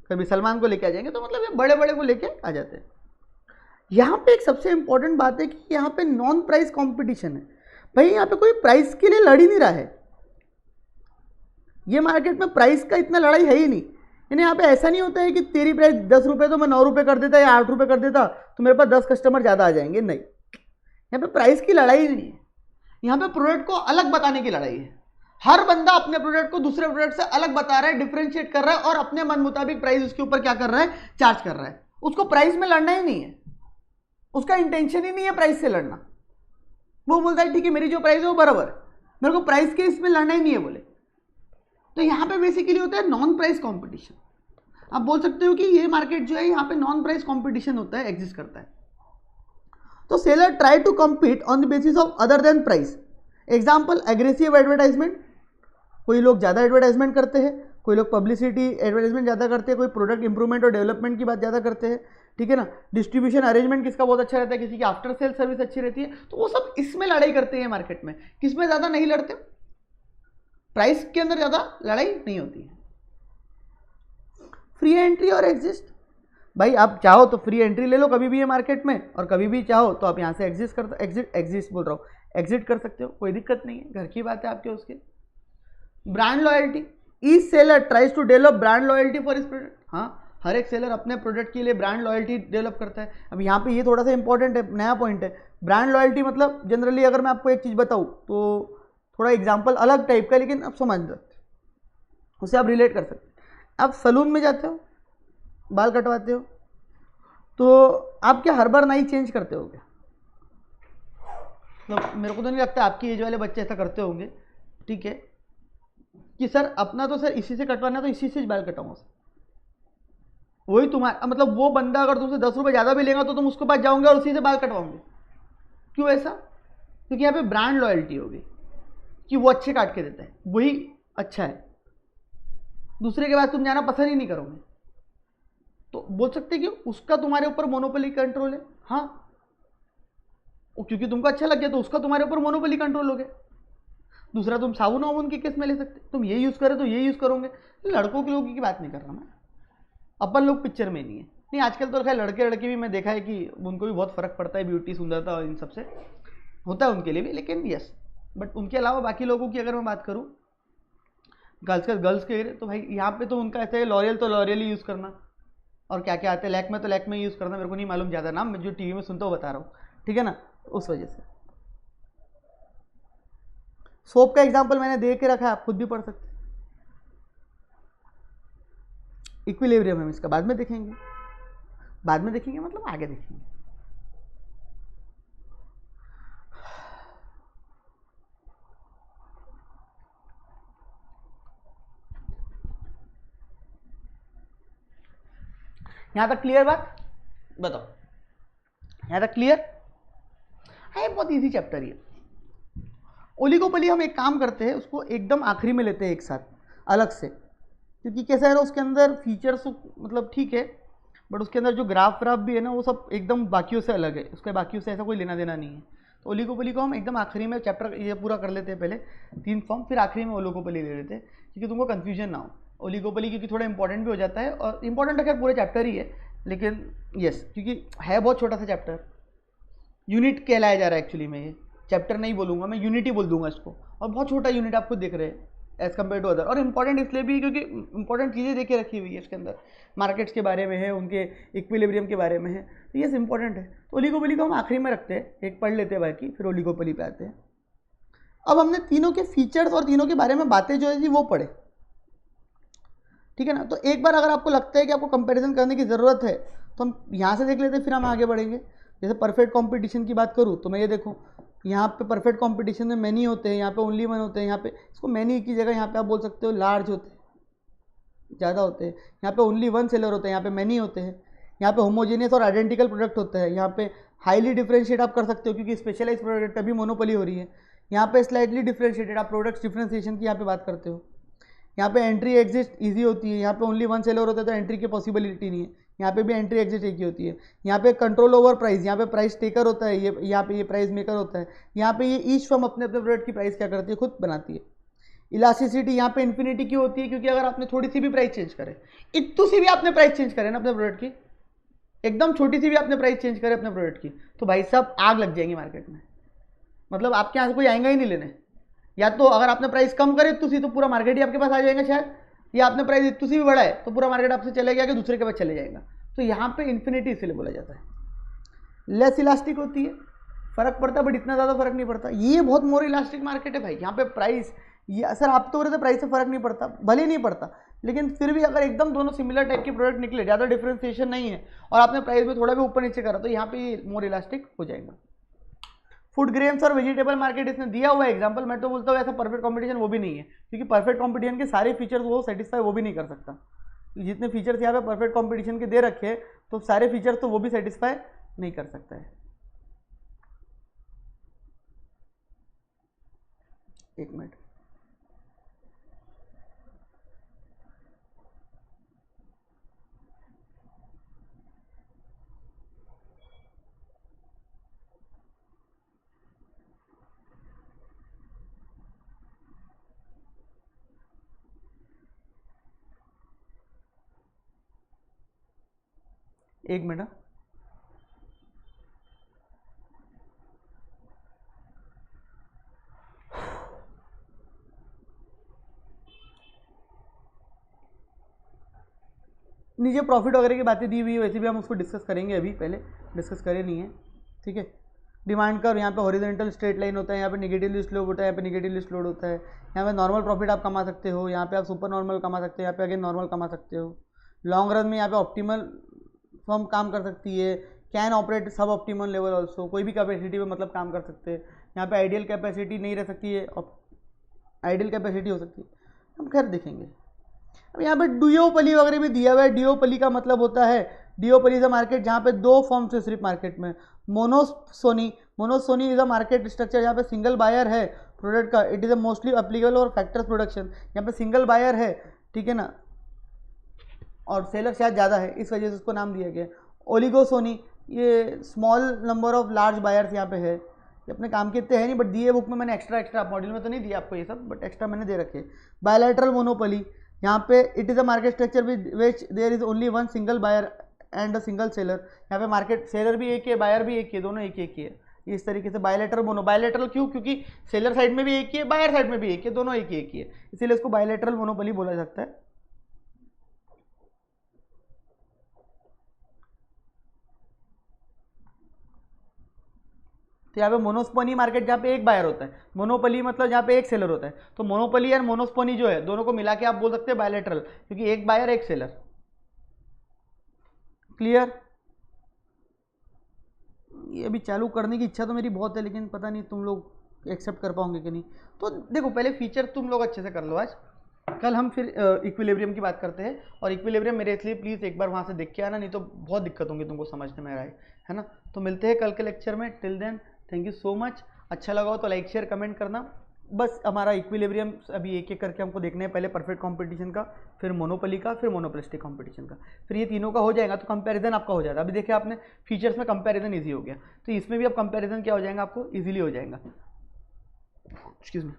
कभी सलमान को लेके आ जाएंगे, तो मतलब ये बड़े बड़े को लेके आ जाते हैं। यहाँ पे एक सबसे इंपॉर्टेंट बात है कि यहाँ पे नॉन प्राइस कंपटीशन है। भाई यहाँ पे कोई प्राइस के लिए लड़ ही नहीं रहा है, ये मार्केट में प्राइस का इतना लड़ाई है ही नहीं। यानी यहाँ पे ऐसा नहीं होता है कि तेरी प्राइस 10 रुपये तो मैं 9 रुपये कर देता या 8 रुपये कर देता तो मेरे पास 10 कस्टमर ज़्यादा आ जाएंगे, नहीं, यहाँ पे प्राइस की लड़ाई नहीं है, यहाँ पे प्रोडक्ट को अलग बताने की लड़ाई है। हर बंदा अपने प्रोडक्ट को दूसरे प्रोडक्ट से अलग बता रहा है, डिफरेंशिएट कर रहा है और अपने मन मुताबिक प्राइस उसके ऊपर क्या कर रहा है, चार्ज कर रहा है। उसको प्राइस में लड़ना ही नहीं है, उसका इंटेंशन ही नहीं है प्राइस से लड़ना। वो बोलता है ठीक है मेरी जो प्राइस है वो बराबर है, मेरे को प्राइस के इसमें लड़ना ही नहीं है बोले। तो यहाँ पे बेसिकली होता है नॉन प्राइस कंपटीशन। आप बोल सकते हो कि ये मार्केट जो है यहाँ पे नॉन प्राइस कंपटीशन होता है, एग्जिस्ट करता है। तो seller try to compete on the basis of other than price. Example aggressive advertisement, कोई लोग ज़्यादा एडवर्टाइजमेंट करते हैं, कोई लोग पब्लिसिटी एडवर्टाइजमेंट ज़्यादा करते हैं, कोई प्रोडक्ट इंप्रूवमेंट और डेवलपमेंट की बात ज़्यादा करते हैं, ठीक है ना। डिस्ट्रीब्यूशन अरेंजमेंट किसका बहुत अच्छा रहता है, किसी की आफ्टर सेल सर्विस अच्छी रहती है, तो वो सब इसमें लड़ाई करते हैं मार्केट में। किसमें ज़्यादा नहीं लड़ते, प्राइस के अंदर ज़्यादा लड़ाई नहीं होती है। फ्री एंट्री और एग्जिस्ट, भाई आप चाहो तो फ्री एंट्री ले लो कभी भी ये मार्केट में, और कभी भी चाहो तो आप यहाँ से एग्जिट कर सकते हो, कोई दिक्कत नहीं है, घर की बात है आपके उसके। Brand loyalty, each seller tries to develop brand loyalty for his product. हाँ, हर एक सेलर अपने प्रोडक्ट के लिए ब्रांड लॉयल्टी डेवलप करता है। अब यहाँ पे ये थोड़ा सा इंपॉर्टेंट है, नया पॉइंट है। ब्रांड लॉयल्टी मतलब जनरली अगर मैं आपको एक चीज़ बताऊँ तो थोड़ा एग्जाम्पल अलग टाइप का, लेकिन आप समझ सकते, उसे आप रिलेट कर सकते। आप सलून में जाते हो, बाल कटवाते हो, तो आप क्या हर बार नाई चेंज करते हो क्या? मतलब मेरे को तो नहीं लगता आपकी एज वाले बच्चे ऐसा करते होंगे, ठीक है, कि सर अपना तो सर इसी से कटवाना तो इसी से बाल कटाऊंगा सर। वही तुम्हारा मतलब, वो बंदा अगर तुमसे 10 रुपये ज़्यादा भी लेगा तो तुम उसके पास जाओगे और उसी से बाल कटवाओगे। क्यों ऐसा? क्योंकि यहाँ पे ब्रांड लॉयल्टी होगी कि वो अच्छे काट के देता है, वही अच्छा है, दूसरे के बाद तुम जाना पसंद ही नहीं करोगे। तो बोल सकते कि उसका तुम्हारे ऊपर मोनोपोली कंट्रोल है। हाँ, क्योंकि तुमको अच्छा लग गया तो उसका तुम्हारे ऊपर मोनोपोली कंट्रोल हो गया। दूसरा, तुम साबुन वाबुन के केस में ले सकते, तुम ये यूज़ करो तो ये यूज़ करोगे। लड़कों के लोगों की बात नहीं कर रहा मैं, अपन लोग पिक्चर में नहीं है। नहीं, आजकल तो खैर लड़के लड़के भी मैं देखा है कि उनको भी बहुत फ़र्क पड़ता है, ब्यूटी सुंदरता और इन सब से होता है उनके लिए भी, लेकिन यस, बट उनके अलावा बाकी लोगों की अगर मैं बात करूँ, गर्ल्स के तो भाई यहाँ पे तो उनका ऐसा है, लॉरियल तो लॉरियल ही यूज़ करना, और क्या क्या आते हैं लैक्मे तो लैक्मे यूज़ करना। मेरे को नहीं मालूम ज़्यादा नाम, मैं जो टीवी में सुनता हूँ बता रहा हूँ, ठीक है ना, उस वजह से। सोप का एग्जांपल मैंने दे के रखा है, आप खुद भी पढ़ सकते हैं। इक्विलिब्रियम हम इसका बाद में देखेंगे, मतलब आगे देखेंगे। यहां तक क्लियर बात? बताओ, यहां तक क्लियर है? बहुत इजी चैप्टर ये। ओलिगोपोली हम एक काम करते हैं, उसको एकदम आखिरी में लेते हैं एक साथ अलग से, क्योंकि कैसा है ना, उसके अंदर फीचर्स मतलब ठीक है, बट उसके अंदर जो ग्राफ भी है ना, वो सब एकदम बाकियों से अलग है, उसके बाकियों से ऐसा कोई लेना देना नहीं है। तो ओलिगोपोली को हम एकदम आखिरी में चैप्टर ये पूरा कर लेते हैं, पहले 3 फॉर्म, फिर आखिरी में ओलिगोपोली ले लेते हैं, क्योंकि तुमको कन्फ्यूजन ना हो। ओलिगोपोली क्योंकि थोड़ा इंपॉर्टेंट भी हो जाता है, और इंपॉर्टेंट तो खैर पूरे चैप्टर ही है, लेकिन यस, क्योंकि है बहुत छोटा सा चैप्टर, यूनिट कहलाया जा रहा है एक्चुअली में, ये चैप्टर नहीं बोलूँगा मैं, यूनिट ही बोल दूंगा इसको, और बहुत छोटा यूनिट आप खुद देख रहे हैं एज़ कम्पेयर टू अदर। और इंपॉर्टेंट इसलिए भी क्योंकि इंपॉर्टेंट चीज़ें देखे रखी हुई है इसके अंदर, मार्केट्स के बारे में है, उनके इक्विलिब्रियम के बारे में है, तो ये इंपॉर्टेंट है। तो ओलिगोपोली को हम आखिरी में रखते हैं, एक पढ़ लेते हैं बाकी, फिर ओलिगोपोली पे आते हैं। अब हमने तीनों के फीचर्स और तीनों के बारे में बातें जो है वो पढ़े, ठीक है ना। तो एक बार अगर आपको लगता है कि आपको कंपैरिजन करने की ज़रूरत है तो हम यहाँ से देख लेते हैं, फिर हम आगे बढ़ेंगे। जैसे परफेक्ट कंपटीशन की बात करूँ तो मैं ये देखूँ, यहाँ पे परफेक्ट कंपटीशन में मैनी होते हैं, यहाँ पे ओनली वन होते हैं, यहाँ पे इसको मैनी की जगह यहाँ पे आप बोल सकते हो लार्ज होते हैं, ज़्यादा होते हैं। यहाँ पे ओनली वन सेलर होते हैं, यहाँ पे मैनी होते हैं। यहाँ पे होमोजेनियस और आइडेंटिकल प्रोडक्ट होता है, यहाँ पे हाईली डिफरेंशिएट आप कर सकते हो क्योंकि स्पेशलाइज प्रोडक्ट तभी मोनोपोली हो रही है। यहाँ पे स्लाइटली डिफरेंशिएटेड आप प्रोडक्ट्स डिफरेंशिएशन की यहाँ पे बात करते हो। यहाँ पे एंट्री एग्जिट ईजी होती है, यहाँ पे ओनली वन सेलर होता है तो एंट्री की पॉसिबिलिटी नहीं है, यहाँ पे भी एंट्री एग्जिट एक ही होती है। यहाँ पे कंट्रोल ओवर प्राइस, यहाँ पे प्राइस टेकर होता है, ये यहाँ पे ये प्राइस मेकर होता है। यहाँ पे ये ईच फर्म अपने अपने प्रोडक्ट की प्राइस क्या करती है, खुद बनाती है। इलास्टिसिटी यहाँ पे इन्फिनिटी क्यों होती है, क्योंकि अगर आपने थोड़ी सी भी प्राइस चेंज करे, इतनी सी भी आपने प्राइस चेंज करे ना अपने प्रोडक्ट की, एकदम छोटी सी भी आपने प्राइस चेंज करे अपने प्रोडक्ट की, तो भाई साहब आग लग जाएगी मार्केट में। मतलब आपके यहाँ से कोई आएगा ही नहीं लेने। या तो अगर आपने प्राइस कम करे इतनी सी तो पूरा मार्केट ही आपके पास आ जाएगा शायद, या आपने प्राइस इतनी सी भी बढ़ाए तो पूरा मार्केट आपसे चले गया कि दूसरे के पास चले जाएगा। तो यहाँ पे इन्फिनिटी इसलिए बोला जाता है। लेस इलास्टिक होती है, फर्क पड़ता है बट इतना ज़्यादा फर्क नहीं पड़ता। ये बहुत मोर इलास्टिक मार्केट है भाई। यहाँ पे प्राइस, ये सर आप तो बोल रहे थे प्राइस से फर्क नहीं पड़ता, भले नहीं पड़ता, लेकिन फिर भी अगर एकदम दोनों सिमिलर टाइप के प्रोडक्ट निकले, ज़्यादा डिफरेंशिएशन नहीं है और आपने प्राइस में थोड़ा भी ऊपर नीचे करा तो यहाँ पे मोर इलास्टिक हो जाएगा। फूड ग्रेन्स और वेजिटेबल मार्केट इसने दिया हुआ एग्जांपल। मैं तो बोलता हूँ ऐसा परफेक्ट कंपटीशन वो भी नहीं है, क्योंकि परफेक्ट कंपटीशन के सारे फीचर्स वो सेटिस्फाई वो भी नहीं कर सकता। जितने फीचर्स यहाँ पे परफेक्ट कंपटीशन के दे रखे हैं तो सारे फीचर्स तो वो भी सेटिस्फाई नहीं कर सकता है। एक मिनट, एक मिनट। नीचे प्रॉफिट वगैरह की बातें दी हुई है, वैसे भी हम उसको डिस्कस करेंगे, अभी पहले डिस्कस करे नहीं है, ठीक है। डिमांड कर्व यहाँ पे हॉरिजॉन्टल स्ट्रेट लाइन होता है, यहाँ पे नेगेटिवली स्लोप होता है, यहाँ पे नेगेटिवली स्लोप होता है। यहाँ पे नॉर्मल प्रॉफिट आप कमा सकते हो, यहाँ पे आप सुपर नॉर्मल कमा सकते हो, यहाँ पे अगेन नॉर्मल कमा सकते हो। लॉन्ग रन में यहाँ पे ऑप्टिमल फर्म काम कर सकती है, कैन ऑपरेट सब ऑप्टिमल लेवल ऑल्सो, कोई भी कैपेसिटी पे मतलब काम कर सकते हैं। यहाँ पे आइडियल कैपेसिटी नहीं रह सकती है, आइडियल कैपेसिटी हो सकती है, हम खैर देखेंगे। अब यहाँ पे डिओपली वगैरह भी दिया हुआ है। डिओपली का मतलब होता है, डिओपली इज अ मार्केट जहाँ पे दो फर्म्स है सिर्फ मार्केट में। मोनोसोनी इज अ मार्केट स्ट्रक्चर जहाँ पे सिंगल बायर है प्रोडक्ट का। It is a mostly applicable और फैक्टर्स प्रोडक्शन, यहाँ पे सिंगल बायर है, ठीक है ना, और सेलर शायद ज़्यादा है, इस वजह से उसको नाम दिया गया। ओलिगोसोनी, ये small number of large buyers यहाँ पे है। ये अपने काम के इतने है नहीं, बट दिए बुक में मैंने एक्स्ट्रा मॉड्यूल में तो नहीं दिया आपको ये सब, बट एक्स्ट्रा मैंने दे रखे। बायलैटरल मोनोपोली, यहाँ पे it is a market structure which there is only one single buyer and a single seller. यहाँ पे मार्केट सेलर भी एक ही है, बायर भी एक ही है, दोनों एक ही है। इस तरीके से बायलैटरल बायलैटरल क्यों, क्योंकि सेलर साइड में भी एक ही है, बायर साइड में भी एक ही है, दोनों एक ही है, इसीलिए इसको बायलैटरल मोनोपोली बोला जाता है। तो यहाँ पे मोनोस्पोनी मार्केट जहाँ पे एक बायर होता है, मोनोपोली मतलब जहाँ पे एक सेलर होता है। तो मोनोपोली और मोनोस्पोनी जो है दोनों को मिला के आप बोल सकते हैं बायलैटरल, क्योंकि एक बायर एक सेलर। क्लियर? ये अभी चालू करने की इच्छा तो मेरी बहुत है, लेकिन पता नहीं तुम लोग एक्सेप्ट कर पाओगे कि नहीं। तो देखो पहले फीचर तुम लोग अच्छे से कर लो आज, कल हम फिर इक्विलिब्रियम की बात करते हैं। और इक्विलिब्रियम मेरे इसलिए प्लीज़ एक बार वहाँ से देख के आना, नहीं तो बहुत दिक्कत होंगी तुमको समझने में, है ना। तो मिलते हैं कल के लेक्चर में। Till then thank you so much. अच्छा लगा हो तो लाइक शेयर कमेंट करना। बस हमारा इक्विलिब्रियम अभी एक एक करके हमको देखना है, पहले परफेक्ट कंपटीशन का, फिर मोनोपोली का, फिर मोनोपोलिस्टिक कंपटीशन का। फिर ये तीनों का हो जाएगा तो कंपैरिजन आपका हो जाएगा। अभी देखिए आपने फीचर्स में कंपैरिजन इजी हो गया, तो इसमें भी अब कंपैरिजन क्या हो जाएगा, आपको इजीली हो जाएगा। Excuse me.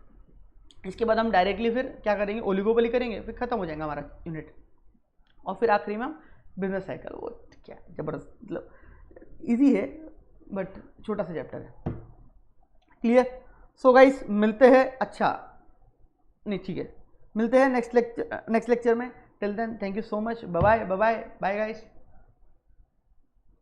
इसके बाद हम डायरेक्टली फिर क्या करेंगे, ओलिगोपोली करेंगे, फिर खत्म हो जाएगा हमारा यूनिट। और फिर आखिरी में हम बिजनेस साइकिल, वो क्या जबरदस्त, मतलब ईजी है बट छोटा सा चैप्टर है। क्लियर? सो गाइस मिलते हैं, अच्छा नहीं ठीक है, मिलते हैं नेक्स्ट लेक्चर में। Till then thank you so much, bye bye bye bye guys.